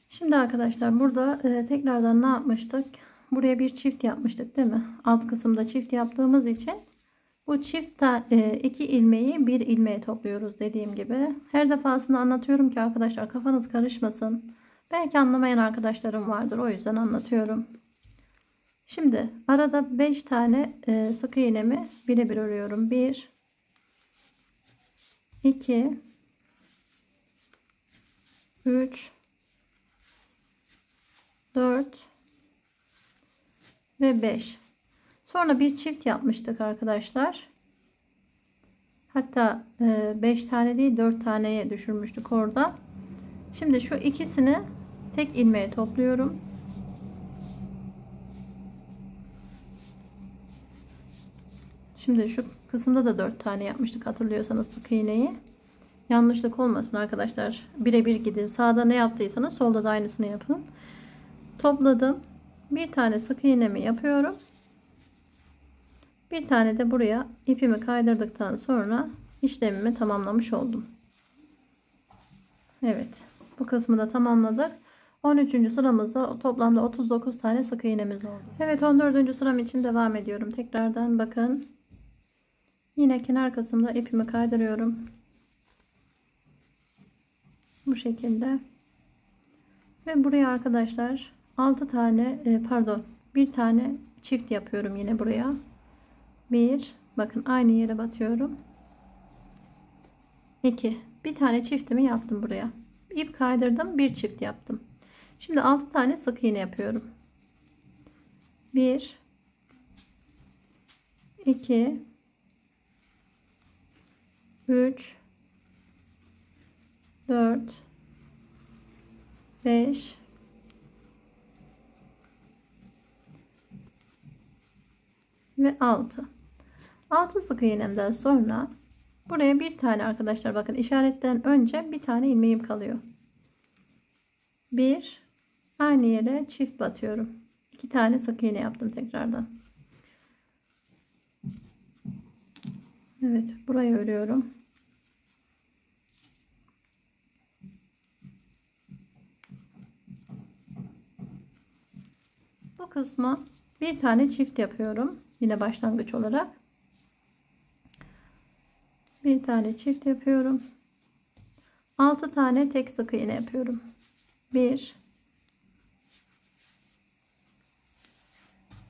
Şimdi arkadaşlar burada tekrardan ne yapmıştık? Buraya bir çift yapmıştık değil mi? Alt kısımda çift yaptığımız için bu çift iki ilmeği bir ilmeğe topluyoruz dediğim gibi. Her defasında anlatıyorum ki arkadaşlar kafanız karışmasın. Belki anlamayan arkadaşlarım vardır. O yüzden anlatıyorum. Şimdi arada 5 tane sık iğnemi birebir örüyorum. 1 2 3 4 ve 5. Sonra bir çift yapmıştık arkadaşlar. Hatta 5 tane değil 4 taneye düşürmüştük orada. Şimdi şu ikisini tek ilmeğe topluyorum. Şimdi şu kısımda da 4 tane yapmıştık hatırlıyorsanız sık iğneyi. Yanlışlık olmasın arkadaşlar. Birebir gidin. Sağda ne yaptıysanız solda da aynısını yapın. Topladım. Bir tane sık iğnemi yapıyorum. Bir tane de buraya ipimi kaydırdıktan sonra işlemimi tamamlamış oldum. Evet. Bu kısmı da tamamladık. 13. sıramızda toplamda 39 tane sık iğnemiz oldu. Evet, 14. sıram için devam ediyorum. Tekrardan bakın. Yine kenar kısımda ipimi kaydırıyorum. Bu şekilde. Ve buraya arkadaşlar 6 tane bir tane çift yapıyorum yine buraya. Bakın aynı yere batıyorum. 2 bir tane çiftimi yaptım buraya. İp kaydırdım, bir çift yaptım. Şimdi 6 tane sık iğne yapıyorum. 1 2 3 4 5 ve 6 sık iğnemden sonra buraya bir tane arkadaşlar bakın işaretten önce bir tane ilmeğim kalıyor. Aynı yere çift batıyorum. 2 tane sık iğne yaptım tekrardan. Evet, burayı örüyorum. Bu kısma bir tane çift yapıyorum. Yine başlangıç olarak. Bir tane çift yapıyorum. 6 tane tek sık iğne yapıyorum. 1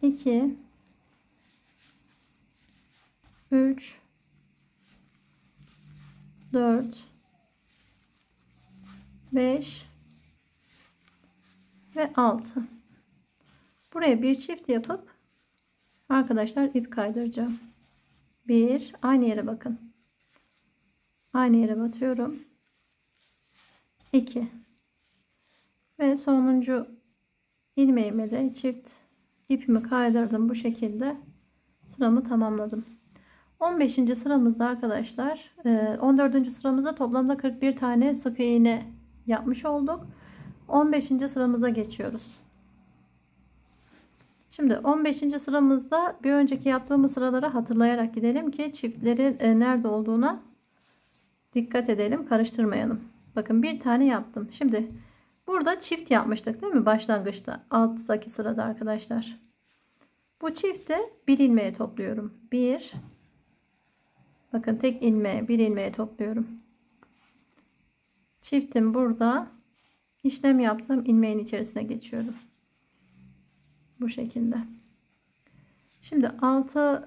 2 3 4 5 ve 6. Buraya bir çift yapıp arkadaşlar ip kaydıracağım. Aynı yere bakın. Aynı yere batıyorum. 2 ve sonuncu ilmeğime de çift ipimi kaydırdım. Bu şekilde sıramı tamamladım. 15. sıramızda arkadaşlar 14. sıramızda toplamda 41 tane sık iğne yapmış olduk. 15. sıramıza geçiyoruz. Şimdi 15. sıramızda bir önceki yaptığımız sıraları hatırlayarak gidelim ki çiftlerin nerede olduğuna dikkat edelim, karıştırmayalım. Bakın bir tane yaptım. Şimdi burada çift yapmıştık değil mi? Başlangıçta alttaki sırada arkadaşlar. Bu çifte bir ilmeğe topluyorum. Bir, bakın tek ilmeğe, bir ilmeğe topluyorum. Çiftim burada, işlem yaptığım ilmeğin içerisine geçiyorum. Bu şekilde. Şimdi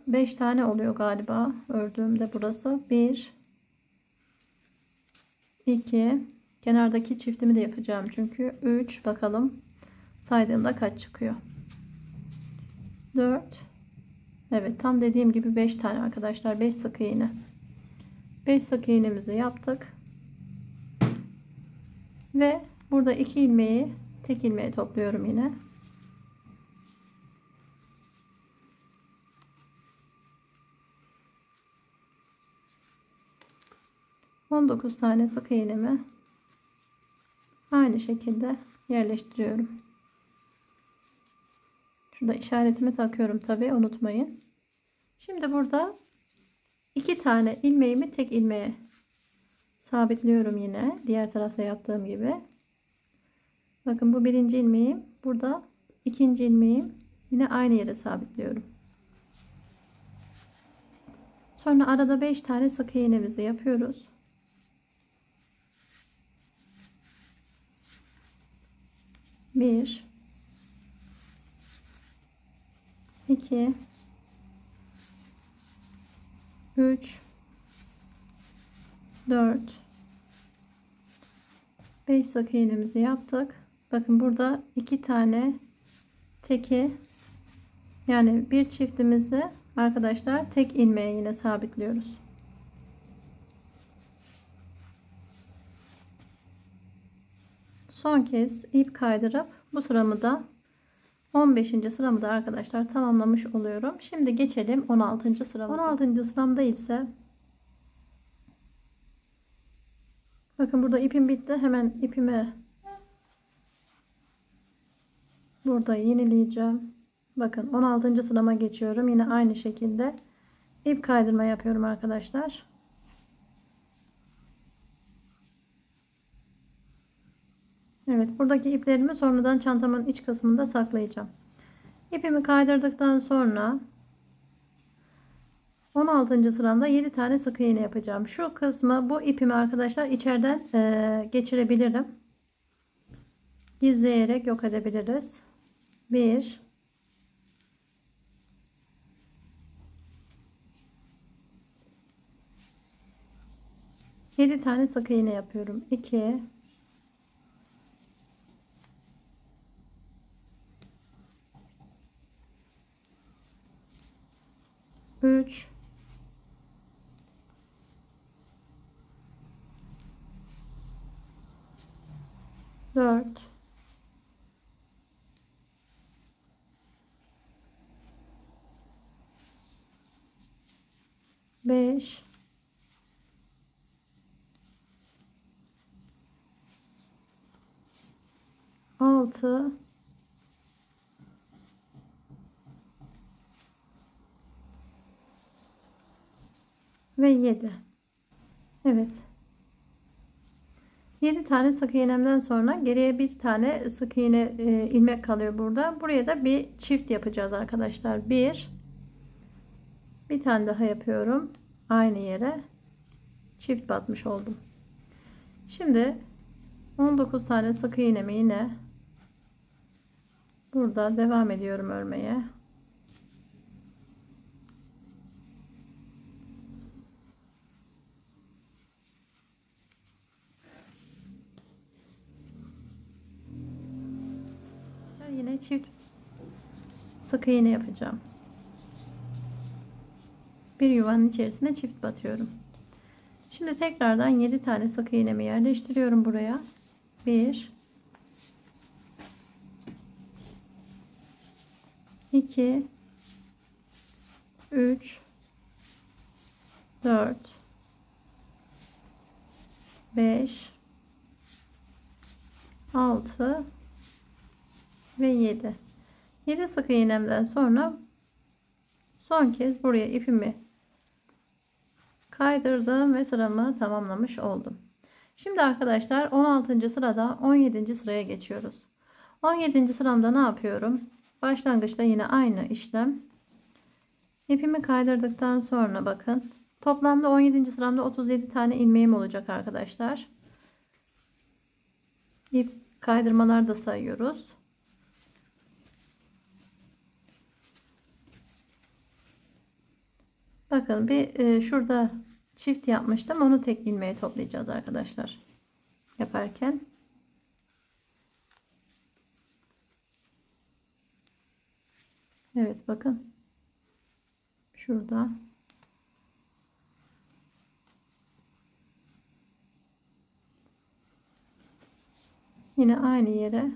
5 tane oluyor galiba ördüğümde burası. 1 2, kenardaki çiftimi de yapacağım çünkü 3, bakalım saydığımda kaç çıkıyor. 4, evet, tam dediğim gibi 5 tane arkadaşlar. 5 sık iğne. 5 sık iğnemizi yaptık ve burada 2 ilmeği tek ilmeğe topluyorum yine. 19 tane sık iğnemi aynı şekilde yerleştiriyorum. Şurada işaretimi takıyorum tabi, unutmayın. Şimdi burada 2 tane ilmeğimi tek ilmeğe sabitliyorum yine diğer tarafta yaptığım gibi. Bakın bu birinci ilmeğim, burada ikinci ilmeğim, yine aynı yere sabitliyorum. Sonra arada 5 tane sık iğnemizi yapıyoruz. 1 2 3 4 5 sık iğnemizi yaptık. Bakın burada 2 tane teki, yani bir çiftimizi arkadaşlar tek ilmeğe yine sabitliyoruz. Son kez ip kaydırıp bu sıramı da 15. sıramı da arkadaşlar tamamlamış oluyorum. Şimdi geçelim 16. sıramıza. 16. sıramda ise bakın burada ipim bitti. Hemen ipimi burada yenileyeceğim. Bakın 16. sırama geçiyorum. Yine aynı şekilde ip kaydırma yapıyorum arkadaşlar. Evet, buradaki iplerimi sonradan çantamın iç kısmında saklayacağım. İpimi kaydırdıktan sonra 16. sıramda 7 tane sık iğne yapacağım. Şu kısmı, bu ipimi arkadaşlar içeriden geçirebilirim. Gizleyerek yok edebiliriz. 1 7 tane sık iğne yapıyorum. 2 3 4 5 6 ve 7. Evet. 7 tane sık iğnemden sonra geriye bir tane sık iğne ilmek kalıyor burada. Buraya da bir çift yapacağız arkadaşlar. Bir tane daha yapıyorum. Aynı yere çift batmış oldum. Şimdi 19 tane sık iğnemi yine burada devam ediyorum örmeye. Yine çift sık iğne yapacağım. Bir yuvanın içerisine çift batıyorum. Şimdi tekrardan 7 tane sık iğnemi yerleştiriyorum buraya. 1 2 3 4 5 6 ve 7. 7 sık iğnemden sonra son kez buraya ipimi kaydırdım ve sıramı tamamlamış oldum. Şimdi arkadaşlar 16. sırada 17. sıraya geçiyoruz. 17. sıramda ne yapıyorum? Başlangıçta yine aynı işlem. İpimi kaydırdıktan sonra bakın. Toplamda 17. sıramda 37 tane ilmeğim olacak arkadaşlar. İp kaydırmalar da sayıyoruz. Bakın bir şurada çift yapmıştım. Onu tek ilmeğe toplayacağız arkadaşlar. Yaparken. Evet bakın. Şurada. Yine aynı yere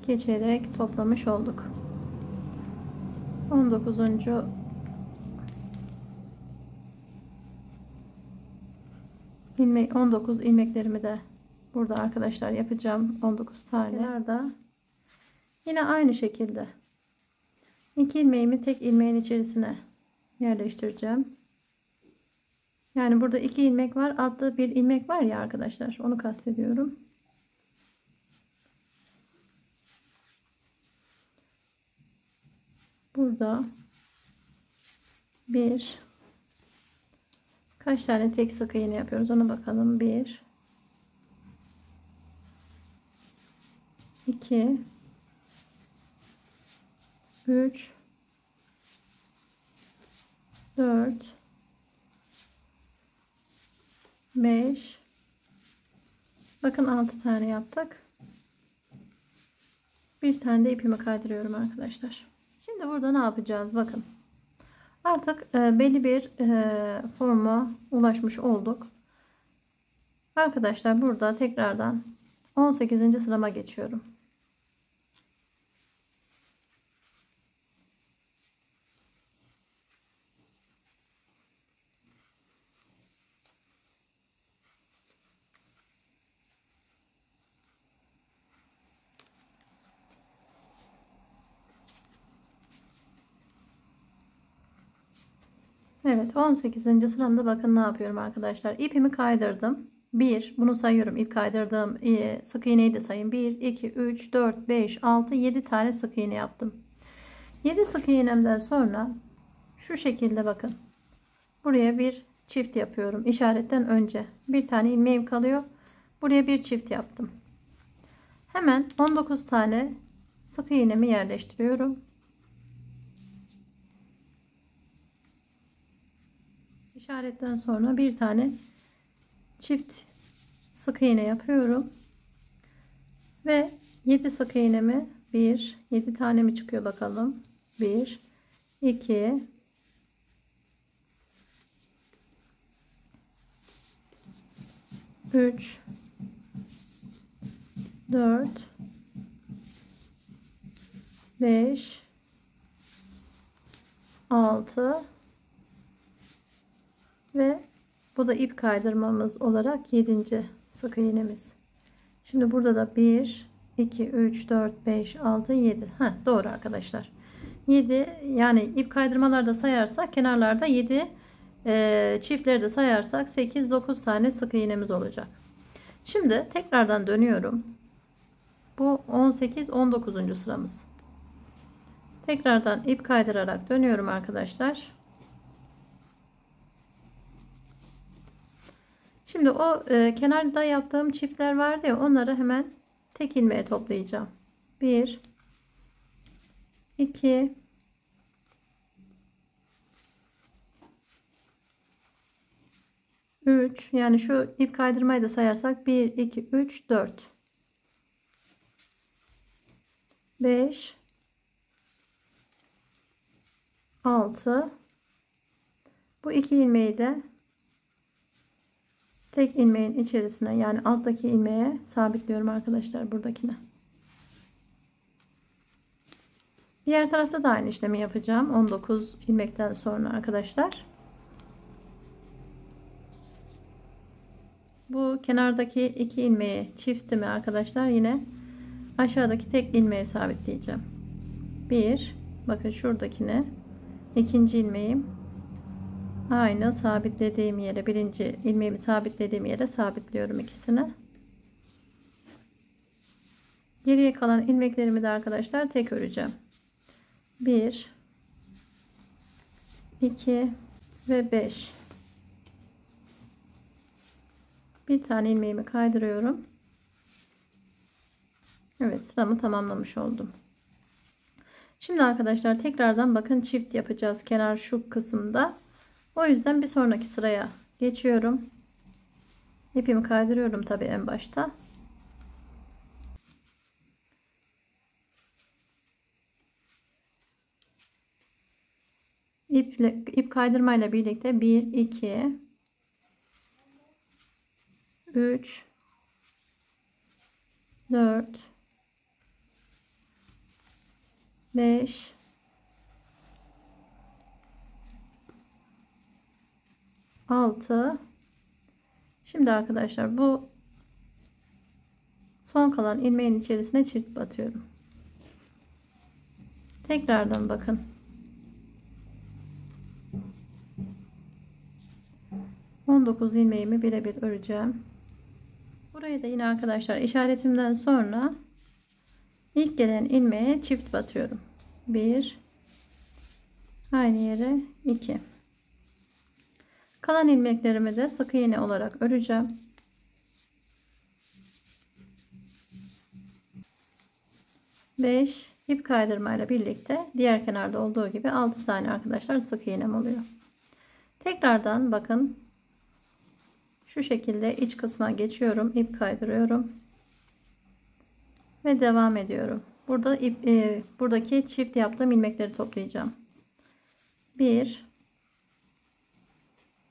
geçerek toplamış olduk. 19. ilmek 19 ilmeklerimi de burada arkadaşlar yapacağım. 19 tane. Kenarda yine aynı şekilde 2 ilmeğimi tek ilmeğin içerisine yerleştireceğim. Yani burada 2 ilmek var. Altta bir ilmek var ya arkadaşlar. Onu kastediyorum. Burada bir kaç tane tek sık iğne yapıyoruz ona bakalım. 1 2 3 4 5 bakın 6 tane yaptık. Bir tane de ipimi kaydırıyorum arkadaşlar. Şimdi burada ne yapacağız? Bakın. Artık belli bir forma ulaşmış olduk. Arkadaşlar burada tekrardan 18. sırama geçiyorum. Evet 18. sıramda bakın ne yapıyorum arkadaşlar. İpimi kaydırdım. 1 bunu sayıyorum. İp kaydırdığım sık iğneyi de sayın. 1 2 3 4 5 6 7 tane sık iğne yaptım. 7 sık iğnemden sonra şu şekilde bakın. Buraya bir çift yapıyorum. İşaretten önce. Bir tane ilmeğim kalıyor. Buraya bir çift yaptım. Hemen 19 tane sık iğnemi yerleştiriyorum. İşaretten sonra bir tane çift sık iğne yapıyorum ve 7 sık iğnemi 7 tane mi çıkıyor bakalım. 1 2 3 4 5 6 ve bu da ip kaydırmamız olarak 7. sık iğnemiz. Şimdi burada da 1 2 3 4 5 6 7. Doğru arkadaşlar. 7 yani ip kaydırmalarda sayarsak kenarlarda 7 çiftleri de sayarsak 8 9 tane sık iğnemiz olacak. Şimdi tekrardan dönüyorum. Bu 18 19. sıramız. Tekrardan ip kaydırarak dönüyorum arkadaşlar. Şimdi o kenarda yaptığım çiftler vardı ya, onları hemen tek ilmeğe toplayacağım. 1 2 3 yani şu ip kaydırmayı da sayarsak 1 2 3 4 5 6 bu iki ilmeği de tek ilmeğin içerisine yani alttaki ilmeğe sabitliyorum arkadaşlar, buradakine. Diğer tarafta da aynı işlemi yapacağım 19 ilmekten sonra arkadaşlar. Bu kenardaki iki ilmeği çiftimi arkadaşlar yine aşağıdaki tek ilmeği sabitleyeceğim. Bir, bakın şuradakine, ikinci ilmeğim aynı sabitlediğim yere, birinci ilmeğimi sabitlediğim yere sabitliyorum ikisini. Geriye kalan ilmeklerimi de arkadaşlar tek öreceğim. 1 2 ve 5. Bir tane ilmeğimi kaydırıyorum. Evet, sıramı tamamlamış oldum. Şimdi arkadaşlar tekrardan bakın çift yapacağız kenar şu kısımda. O yüzden bir sonraki sıraya geçiyorum. İpimi kaydırıyorum tabii en başta. İp kaydırmayla birlikte 1 2 3 4 5 6. Şimdi arkadaşlar bu son kalan ilmeğin içerisine çift batıyorum. Tekrardan bakın. 19 ilmeğimi birebir öreceğim. Buraya da yine arkadaşlar işaretimden sonra ilk gelen ilmeğe çift batıyorum. 1, aynı yere 2. Kalan ilmeklerimi de sık iğne olarak öreceğim. 5 ip kaydırmayla birlikte diğer kenarda olduğu gibi 6 tane arkadaşlar sık iğnem oluyor. Tekrardan bakın şu şekilde iç kısma geçiyorum, ip kaydırıyorum ve devam ediyorum. Burada buradaki çift yaptığım ilmekleri toplayacağım. 1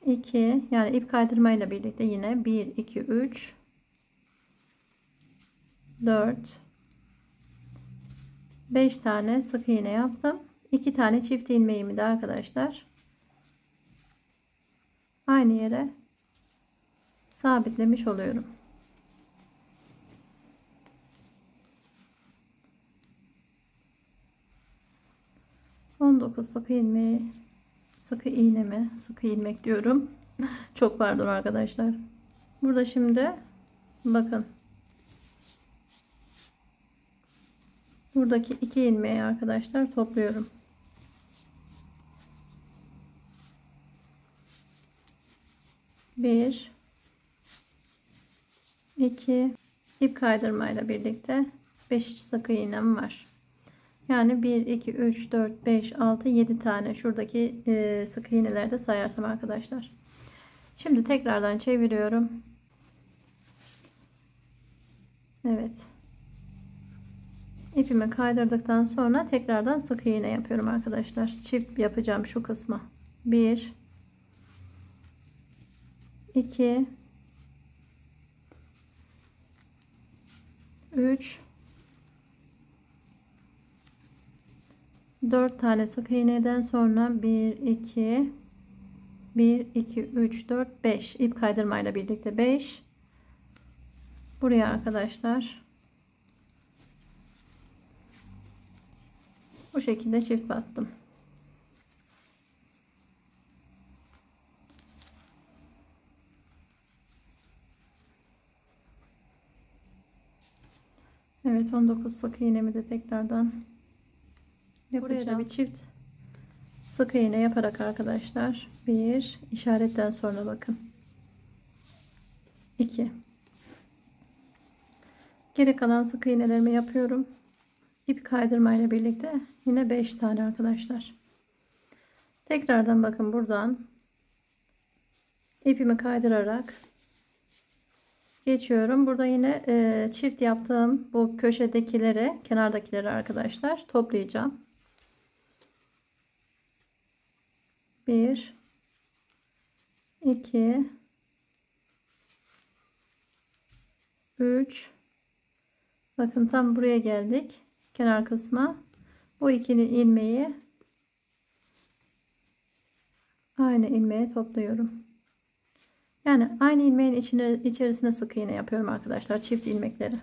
2, yani ip kaydırmayla birlikte yine 1 2 3 4 5 tane sık iğne yaptım. 2 tane çift ilmeğimi de arkadaşlar aynı yere sabitlemiş oluyorum. Sık ilmeği, sık iğnemi, sık ilmek diyorum. Çok pardon arkadaşlar. Burada şimdi bakın. Buradaki 2 ilmeği arkadaşlar topluyorum. 1 2 ip kaydırmayla birlikte 5 sık iğnem var. Yani 1 2 3 4 5 6 7 tane şuradaki sık iğneleri de sayarsam arkadaşlar. Şimdi tekrardan çeviriyorum. Evet. İpimi kaydırdıktan sonra tekrardan sık iğne yapıyorum arkadaşlar. Çift yapacağım şu kısma. 1 2 3 4 tane sık iğneden sonra 1 2 3 4 5 ip kaydırmayla birlikte 5. Buraya arkadaşlar bu şekilde çift battım. Evet, 19 sık iğnemi de tekrardan yapacağım. Buraya da bir çift sık iğne yaparak arkadaşlar, bir işaretten sonra bakın 2, geri kalan sık iğnelerimi yapıyorum. İp kaydırmayla birlikte yine 5 tane arkadaşlar. Tekrardan bakın buradan ipimi kaydırarak geçiyorum. Burada yine çift yaptığım bu köşedekileri, kenardakileri arkadaşlar toplayacağım. 1 2 3, bakın tam buraya geldik, kenar kısma. Bu ikili ilmeği aynı ilmeğe topluyorum. Yani aynı ilmeğin içerisine sık iğne yapıyorum arkadaşlar, çift ilmekleri.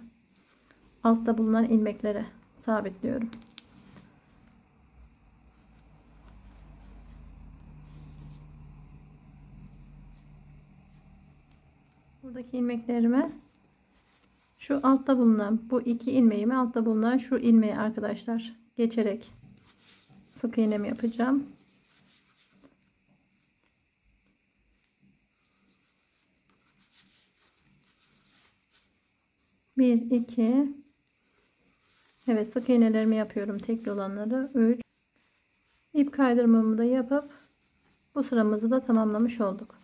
altta bulunan ilmeklere sabitliyorum. Buradaki ilmeklerimi şu altta bulunan bu iki ilmeğimi altta bulunan şu ilmeği arkadaşlar geçerek sık iğnemi yapacağım. Bir, iki. Evet, sık iğnelerimi yapıyorum, tekli olanları. 3. İp kaydırmamı da yapıp bu sıramızı da tamamlamış olduk.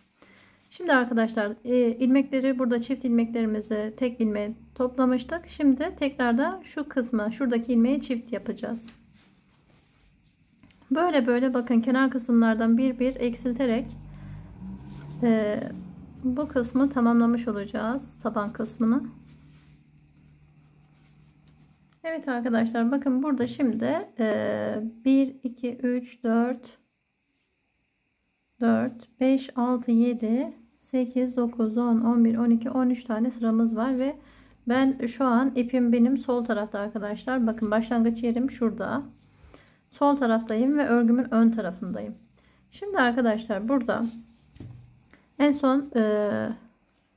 Şimdi arkadaşlar ilmekleri burada çift ilmeklerimizi tek ilmeğe toplamıştık. Şimdi tekrardan şu kısmı, şuradaki ilmeği çift yapacağız. Böyle bakın kenar kısımlardan bir eksilterek bu kısmı tamamlamış olacağız, taban kısmını. Evet arkadaşlar, bakın burada şimdi 1 2 3 4 5 6 7 8 9 10 11 12 13 tane sıramız var ve ben şu an ipim benim sol tarafta arkadaşlar. Bakın başlangıç yerim şurada. Sol taraftayım ve örgümün ön tarafındayım. Şimdi arkadaşlar burada en son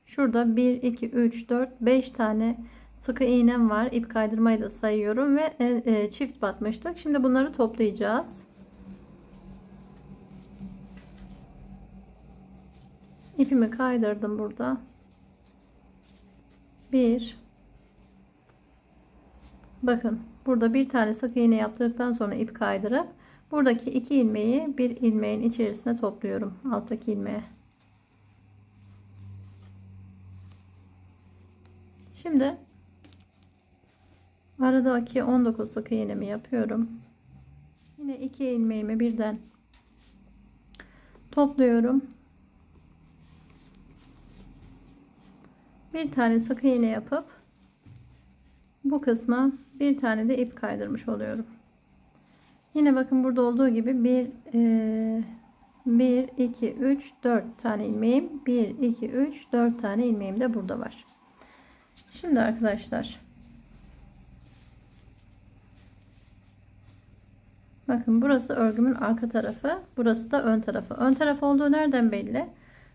şurada 1 2 3 4 5 tane sıkı iğnem var. İp kaydırmayı da sayıyorum ve çift batmıştık. Şimdi bunları toplayacağız. İpimi kaydırdım burada. 1. Bakın burada bir tane sık iğne yaptıktan sonra ip kaydırıp buradaki iki ilmeği bir ilmeğin içerisine topluyorum, alttaki ilmeğe. Şimdi aradaki 19 sık iğnemi yapıyorum. Yine iki ilmeğimi birden topluyorum. Bir tane sık iğne yapıp bu kısma bir tane de ip kaydırmış oluyorum. Yine bakın burada olduğu gibi 1 2 3 4 tane ilmeğim, 1 2 3 4 tane ilmeğim de burada var. Şimdi arkadaşlar bakın burası örgümün arka tarafı, burası da ön tarafı. Ön taraf olduğu nereden belli?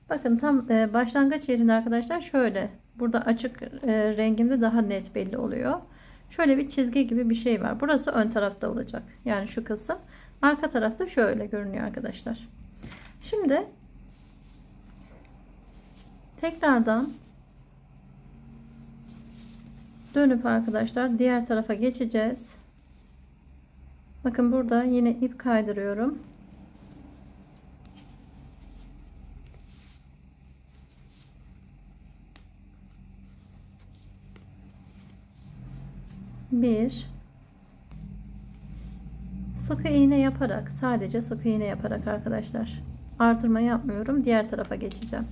Bakın tam başlangıç yerinde arkadaşlar şöyle, burada açık rengimde daha net belli oluyor. Şöyle bir çizgi gibi bir şey var. Burası ön tarafta olacak. Yani şu kısım. Arka tarafta şöyle görünüyor arkadaşlar. Şimdi tekrardan dönüp arkadaşlar diğer tarafa geçeceğiz. Bakın burada yine ip kaydırıyorum. Bir sık iğne yaparak, sadece sık iğne yaparak arkadaşlar, artırma yapmıyorum, diğer tarafa geçeceğim.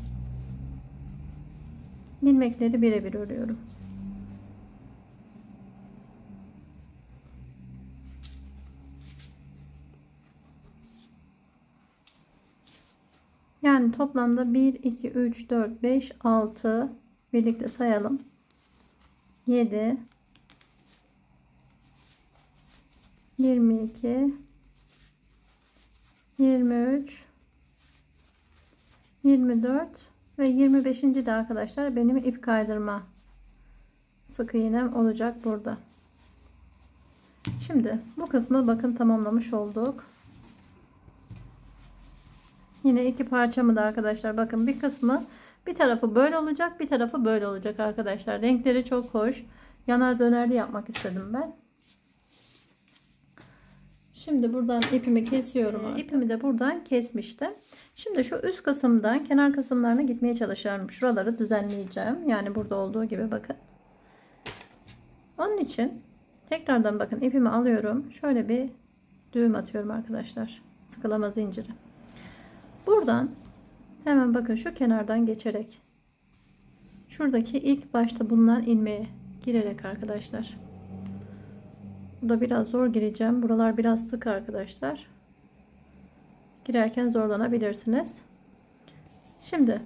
İlmekleri birebir örüyorum. Yani toplamda 1 2 3 4 5 6, birlikte sayalım, 7 22 23 24 ve 25. de arkadaşlar benim ip kaydırma sık iğnem olacak burada. Şimdi bu kısmı bakın tamamlamış olduk. Yine iki parçamı da arkadaşlar bakın, bir kısmı, bir tarafı böyle olacak, bir tarafı böyle olacak arkadaşlar. Renkleri çok hoş. Yanar dönerli yapmak istedim ben. Şimdi buradan ipimi kesiyorum. İpimi de buradan kesmiştim. Şimdi şu üst kısımdan kenar kısımlarına gitmeye çalışıyorum. Şuraları düzenleyeceğim. Yani burada olduğu gibi bakın. Onun için tekrardan bakın ipimi alıyorum. Şöyle bir düğüm atıyorum arkadaşlar. Sıkılama zinciri. Buradan hemen bakın şu kenardan geçerek şuradaki ilk başta bulunan ilmeğe girerek arkadaşlar. Burada biraz zor gireceğim. Buralar biraz sık arkadaşlar. Girerken zorlanabilirsiniz. Şimdi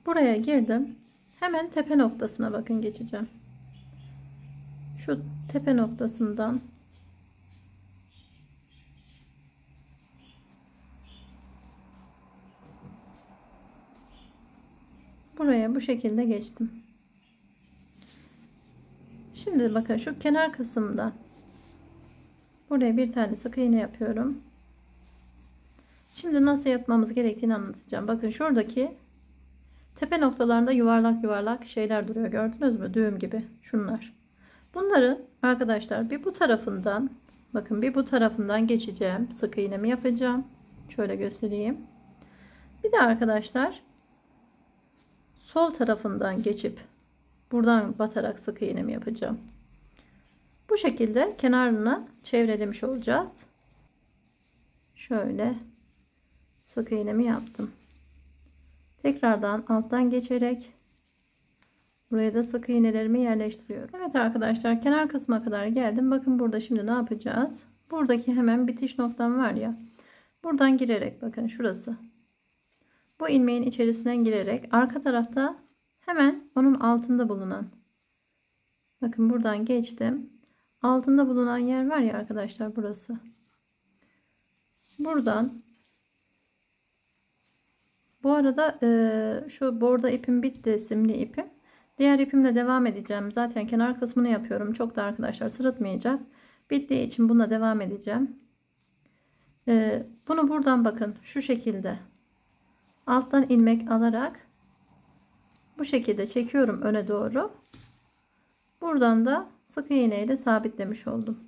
buraya girdim. Hemen tepe noktasına bakın geçeceğim. şu tepe noktasından buraya bu şekilde geçtim. Şimdi bakın şu kenar kısımda buraya bir tane sık iğne yapıyorum. Şimdi nasıl yapmamız gerektiğini anlatacağım. Bakın şuradaki tepe noktalarında yuvarlak yuvarlak şeyler duruyor. Gördünüz mü? Düğüm gibi. Şunlar. Bunların arkadaşlar bir bu tarafından, bakın bir bu tarafından geçeceğim. Sık iğnemi yapacağım. Şöyle göstereyim. Bir de arkadaşlar sol tarafından geçip buradan batarak sık iğnemi yapacağım. Bu şekilde kenarını çevrelemiş olacağız. Şöyle sık iğnemi yaptım. Tekrardan alttan geçerek buraya da sık iğnelerimi yerleştiriyorum. Evet arkadaşlar, kenar kısma kadar geldim. Bakın burada şimdi ne yapacağız? Buradaki hemen bitiş noktam var ya. Buradan girerek, bakın şurası. Bu ilmeğin içerisinden girerek arka tarafta hemen onun altında bulunan, bakın buradan geçtim. Altında bulunan yer var ya arkadaşlar, burası. Buradan, bu arada şu bordo ipim bitti, simli ipim. Diğer ipimle devam edeceğim. Zaten kenar kısmını yapıyorum. Çok da arkadaşlar sırıtmayacak. Bittiği için bununla devam edeceğim. Bunu buradan bakın şu şekilde alttan ilmek alarak bu şekilde çekiyorum öne doğru. Buradan da sık iğne ile sabitlemiş oldum.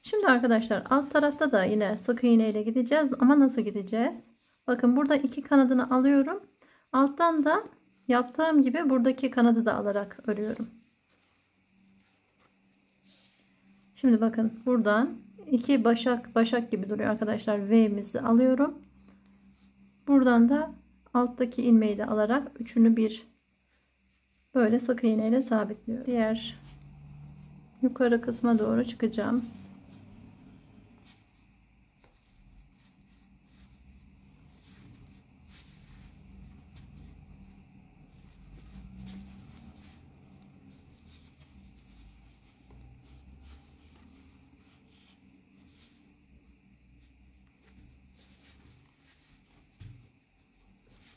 Şimdi arkadaşlar alt tarafta da yine sık iğne ile gideceğiz ama nasıl gideceğiz? Bakın burada iki kanadını alıyorum. Alttan da yaptığım gibi buradaki kanadı da alarak örüyorum. Şimdi bakın buradan iki başak gibi duruyor arkadaşlar. V'mizi alıyorum. Buradan da alttaki ilmeği de alarak üçünü bir böyle sık iğne ile sabitliyorum. Diğer yukarı kısma doğru çıkacağım.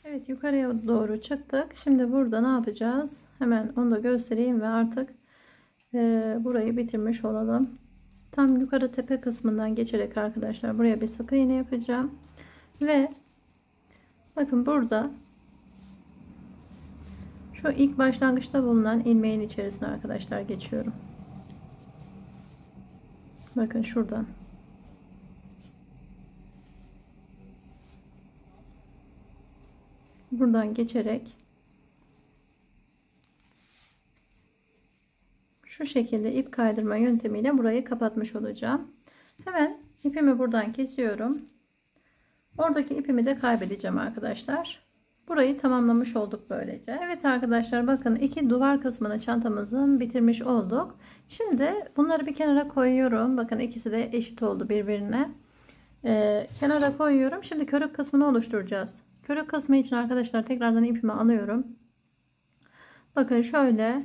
Evet, yukarıya doğru çıktık. Şimdi burada ne yapacağız? Hemen onu da göstereyim ve artık burayı bitirmiş olalım. Tam yukarı tepe kısmından geçerek arkadaşlar buraya bir sık iğne yapacağım. Ve bakın burada şu ilk başlangıçta bulunan ilmeğin içerisine arkadaşlar geçiyorum. Bakın şuradan. Buradan geçerek şu şekilde ip kaydırma yöntemiyle burayı kapatmış olacağım. Hemen ipimi buradan kesiyorum. Oradaki ipimi de kaybedeceğim arkadaşlar. Burayı tamamlamış olduk böylece. Evet arkadaşlar, bakın iki duvar kısmını çantamızın bitirmiş olduk. Şimdi bunları bir kenara koyuyorum. Bakın ikisi de eşit oldu birbirine. Kenara koyuyorum. Şimdi körük kısmını oluşturacağız. Körük kısmı için arkadaşlar tekrardan ipimi alıyorum. Bakın şöyle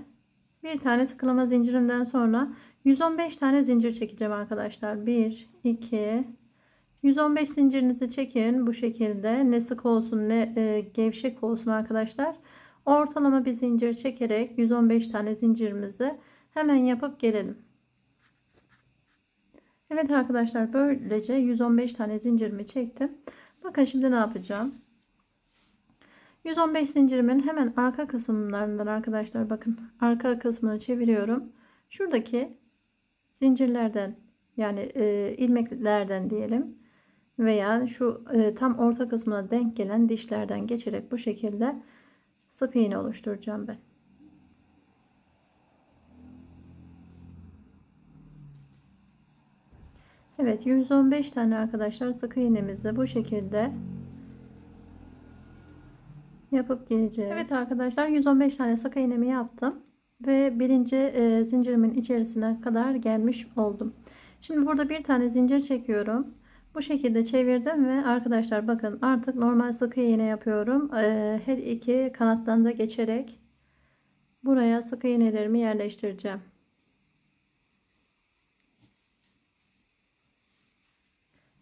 bir tane sıkılama zincirimden sonra 115 tane zincir çekeceğim arkadaşlar. 1 2 115 zincirinizi çekin bu şekilde, ne sık olsun ne gevşek olsun arkadaşlar. Ortalama bir zincir çekerek 115 tane zincirimizi hemen yapıp gelelim. Evet arkadaşlar, böylece 115 tane zincirimi çektim. Bakın şimdi ne yapacağım? 115 zincirimin hemen arka kısımlarından arkadaşlar, bakın arka kısmını çeviriyorum. Şuradaki zincirlerden, yani ilmeklerden diyelim veya şu tam orta kısmına denk gelen dişlerden geçerek bu şekilde sık iğne oluşturacağım ben. Evet, 115 tane arkadaşlar sık iğnemizle bu şekilde yapıp geleceğiz. Evet arkadaşlar, 115 tane sık iğnemi yaptım ve birinci zincirimin içerisine kadar gelmiş oldum. Şimdi burada bir tane zincir çekiyorum. Bu şekilde çevirdim ve arkadaşlar bakın artık normal sık iğne yapıyorum. Her iki kanattan da geçerek buraya sık iğnelerimi yerleştireceğim.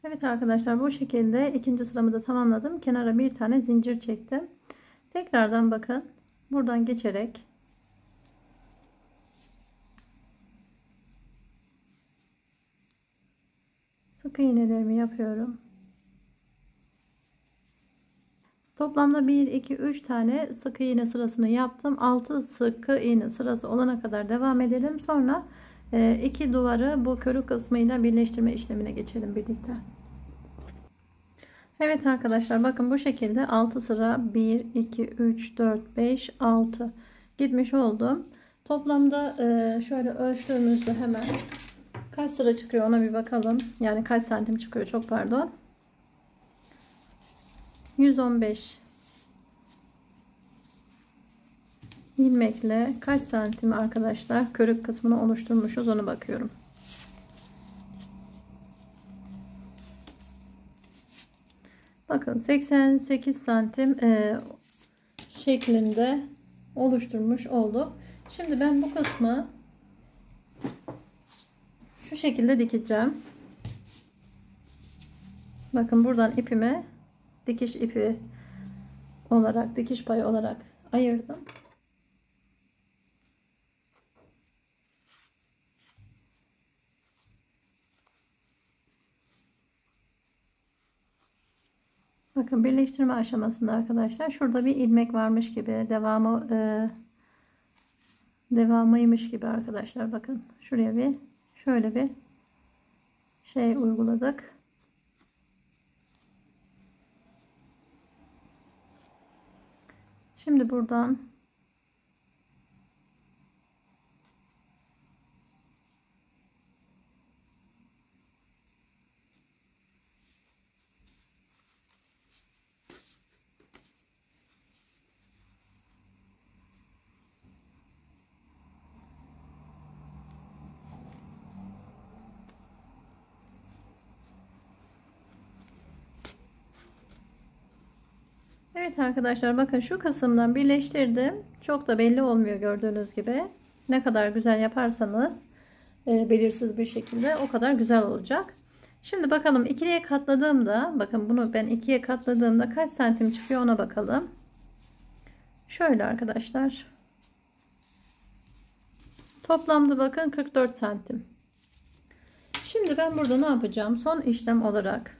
Evet arkadaşlar, bu şekilde ikinci sıramı da tamamladım. Kenara bir tane zincir çektim. Tekrardan bakın buradan geçerek sık iğnelerimi yapıyorum. Toplamda 1 2 3 tane sık iğne sırasını yaptım. 6 sık iğne sırası olana kadar devam edelim. Sonra iki duvarı bu körük kısmıyla birleştirme işlemine geçelim birlikte. Evet arkadaşlar, bakın bu şekilde 6 sıra 1 2 3 4 5 6 gitmiş oldum. Toplamda şöyle ölçtüğümüzde hemen kaç sıra çıkıyor ona bir bakalım. Yani kaç santim çıkıyor, çok pardon. 115 ilmekle kaç santim arkadaşlar körük kısmını oluşturmuşuz, ona bakıyorum. Bakın 88 santim şeklinde oluşturmuş olduk. Şimdi ben bu kısmı şu şekilde dikeceğim. Bakın buradan ipimi dikiş ipi olarak, dikiş payı olarak ayırdım. Bakın birleştirme aşamasında arkadaşlar şurada bir ilmek varmış gibi, devamıymış gibi arkadaşlar. Bakın şuraya bir şöyle bir şey uyguladık. Şimdi buradan evet arkadaşlar, bakın şu kısımdan birleştirdim. Çok da belli olmuyor gördüğünüz gibi. Ne kadar güzel yaparsanız belirsiz bir şekilde o kadar güzel olacak. Şimdi bakalım ikiye katladığımda, bakın bunu ben ikiye katladığımda kaç santim çıkıyor ona bakalım. Şöyle arkadaşlar. Toplamda bakın 44 santim. Şimdi ben burada ne yapacağım? Son işlem olarak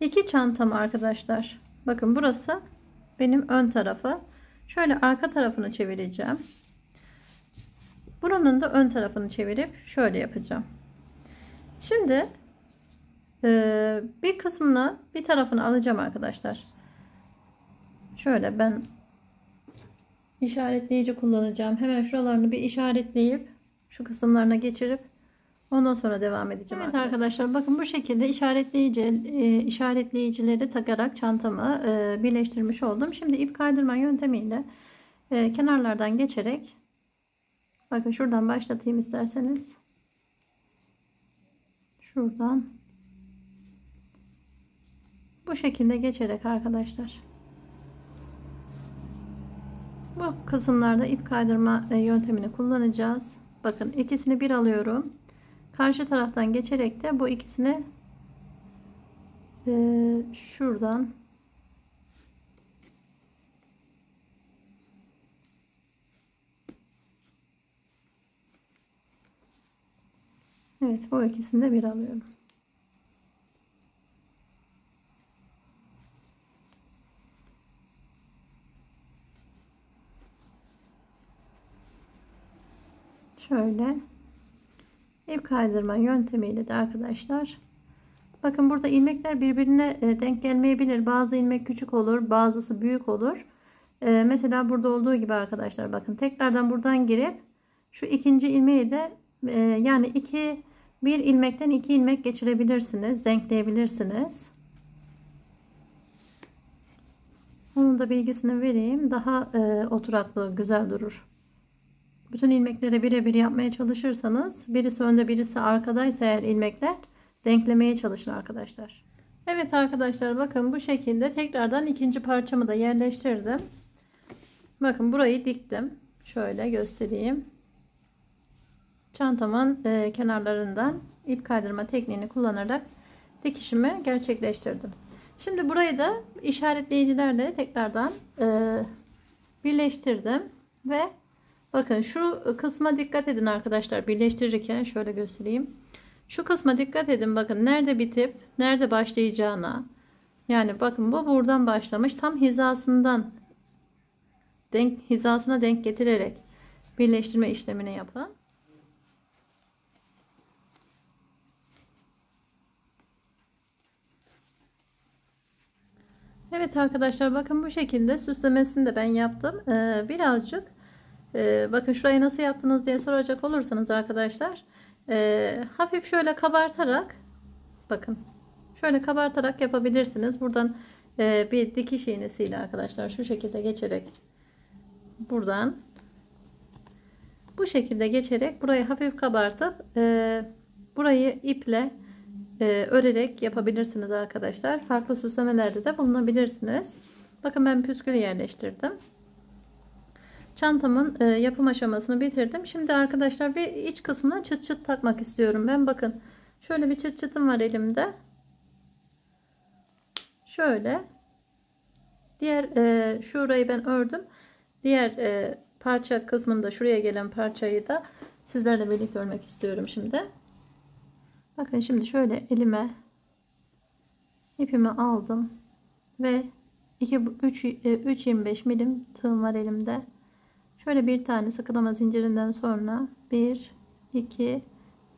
iki çantam arkadaşlar. Bakın burası benim ön tarafı. Şöyle arka tarafını çevireceğim. Buranın da ön tarafını çevirip şöyle yapacağım. Şimdi bir kısmını, bir tarafını alacağım arkadaşlar. Şöyle ben işaretleyici kullanacağım. Hemen şuralarını bir işaretleyip şu kısımlarına geçirip ondan sonra devam edeceğim. Evet arkadaşlar, bakın bu şekilde işaretleyicileri takarak çantamı birleştirmiş oldum. Şimdi ip kaydırma yöntemiyle kenarlardan geçerek, bakın şuradan başlatayım isterseniz. Şuradan bu şekilde geçerek arkadaşlar, bu kısımlarda ip kaydırma yöntemini kullanacağız. Bakın ikisini bir alıyorum. Karşı taraftan geçerek de bu ikisini şuradan evet, bu ikisini de bir alıyorum. Şöyle ip kaydırma yöntemiyle de arkadaşlar, bakın burada ilmekler birbirine denk gelmeyebilir. Bazı ilmek küçük olur, bazısı büyük olur. Mesela burada olduğu gibi arkadaşlar, bakın tekrardan buradan girip şu ikinci ilmeği de yani bir ilmekten iki ilmek geçirebilirsiniz, denkleyebilirsiniz. Onun da bilgisini vereyim, daha oturaklı, güzel durur. Bütün ilmekleri birebir yapmaya çalışırsanız, birisi önde birisi arkadaysa eğer ilmekler, denklemeye çalışın arkadaşlar. Evet arkadaşlar, bakın bu şekilde tekrardan ikinci parçamı da yerleştirdim. Bakın burayı diktim. Şöyle göstereyim. Çantamın kenarlarından ip kaydırma tekniğini kullanarak dikişimi gerçekleştirdim. Şimdi burayı da işaretleyicilerle tekrardan birleştirdim ve bakın şu kısma dikkat edin arkadaşlar, birleştirirken şöyle göstereyim. Şu kısma dikkat edin, bakın nerede bitip nerede başlayacağına. Yani bakın bu buradan başlamış, tam hizasına denk getirerek birleştirme işlemini yapın. Evet arkadaşlar, bakın bu şekilde süslemesini de ben yaptım. Birazcık bakın şurayı nasıl yaptınız diye soracak olursanız arkadaşlar, hafif şöyle kabartarak, bakın şöyle kabartarak yapabilirsiniz. Buradan bir dikiş iğnesiyle arkadaşlar şu şekilde geçerek, buradan bu şekilde geçerek burayı hafif kabartıp burayı iple örerek yapabilirsiniz arkadaşlar. Farklı süslemelerde de bulunabilirsiniz. Bakın ben püskülü yerleştirdim. Çantamın yapım aşamasını bitirdim. Şimdi arkadaşlar bir iç kısmına çıt çıt takmak istiyorum ben. Bakın şöyle bir çıt çıtım var elimde. Şöyle diğer şurayı ben ördüm. Diğer parça kısmında, şuraya gelen parçayı da sizlerle birlikte örmek istiyorum şimdi. Bakın şimdi şöyle elime ipimi aldım ve 3.25 milim tığım var elimde. Şöyle bir tane sıkılama zincirinden sonra 1 2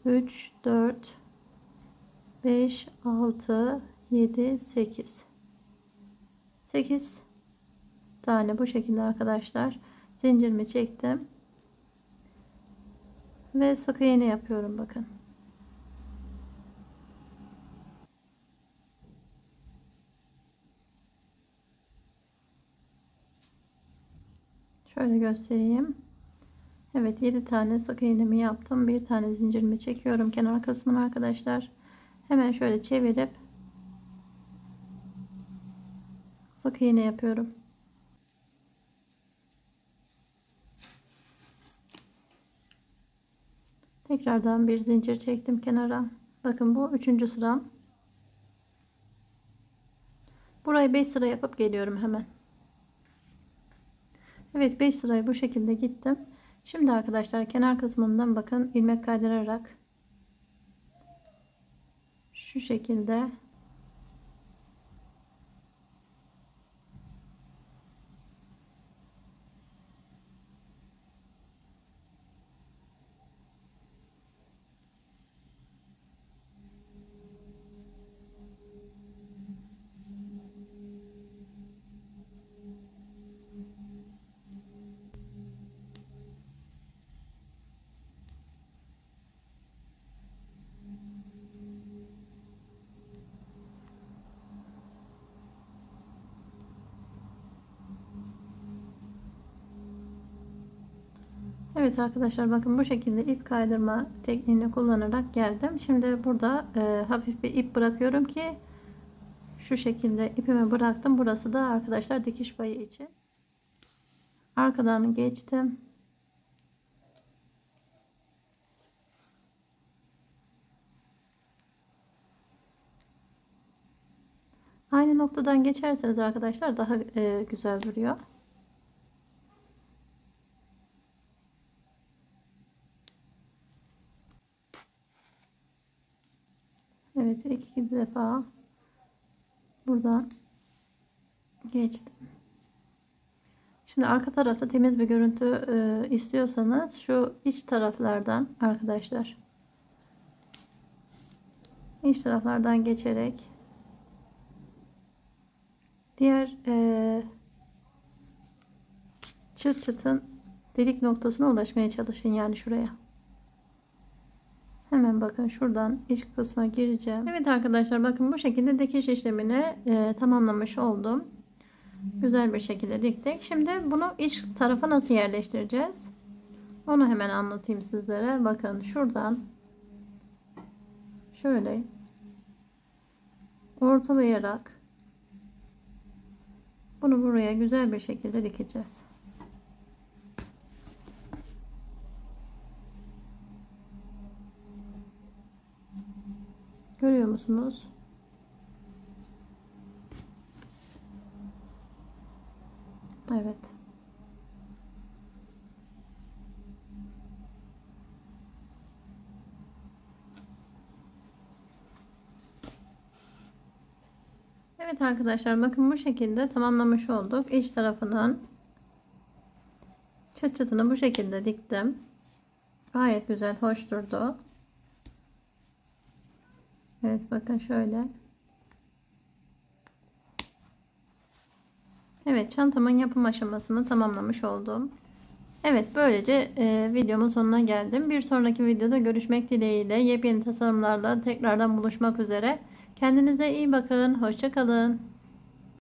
3 4 5 6 7 8 tane bu şekilde arkadaşlar zincirimi çektim ve sık iğne yapıyorum. Bakın şöyle göstereyim. Evet, 7 tane sık iğnemi yaptım. Bir tane zincirimi çekiyorum kenar kısmına arkadaşlar. Hemen şöyle çevirip sık iğne yapıyorum. Tekrardan bir zincir çektim kenara. Bakın bu 3. sıram. Burayı 5 sıra yapıp geliyorum hemen. Evet, 5 sırayı bu şekilde gittim. Şimdi arkadaşlar kenar kısmından bakın ilmek kaydırarak şu şekilde evet arkadaşlar, bakın bu şekilde ip kaydırma tekniğini kullanarak geldim. Şimdi burada hafif bir ip bırakıyorum ki şu şekilde ipimi bıraktım. Burası da arkadaşlar dikiş payı için. Arkadan geçtim. Aynı noktadan geçerseniz arkadaşlar daha güzel duruyor. Evet, iki defa buradan geçtim. Şimdi arka tarafta temiz bir görüntü istiyorsanız şu iç taraflardan arkadaşlar, iç taraflardan geçerek diğer çıt çıtın delik noktasına ulaşmaya çalışın, yani şuraya. Hemen bakın şuradan iç kısma gireceğim. Evet arkadaşlar, bakın bu şekilde dikiş işlemini tamamlamış oldum. Güzel bir şekilde diktik. Şimdi bunu iç tarafa nasıl yerleştireceğiz? Onu hemen anlatayım sizlere. Bakın şuradan şöyle ortalayarak bunu buraya güzel bir şekilde dikeceğiz. musunuz? Evet. Evet arkadaşlar, bakın bu şekilde tamamlamış olduk. İç tarafının çıt çıtını bu şekilde diktim. Gayet güzel, hoş durdu. Evet, bakın şöyle. Evet, çantamın yapım aşamasını tamamlamış oldum. Evet, böylece videomun sonuna geldim. Bir sonraki videoda görüşmek dileğiyle, yepyeni tasarımlarla tekrardan buluşmak üzere. Kendinize iyi bakın. Hoşça kalın.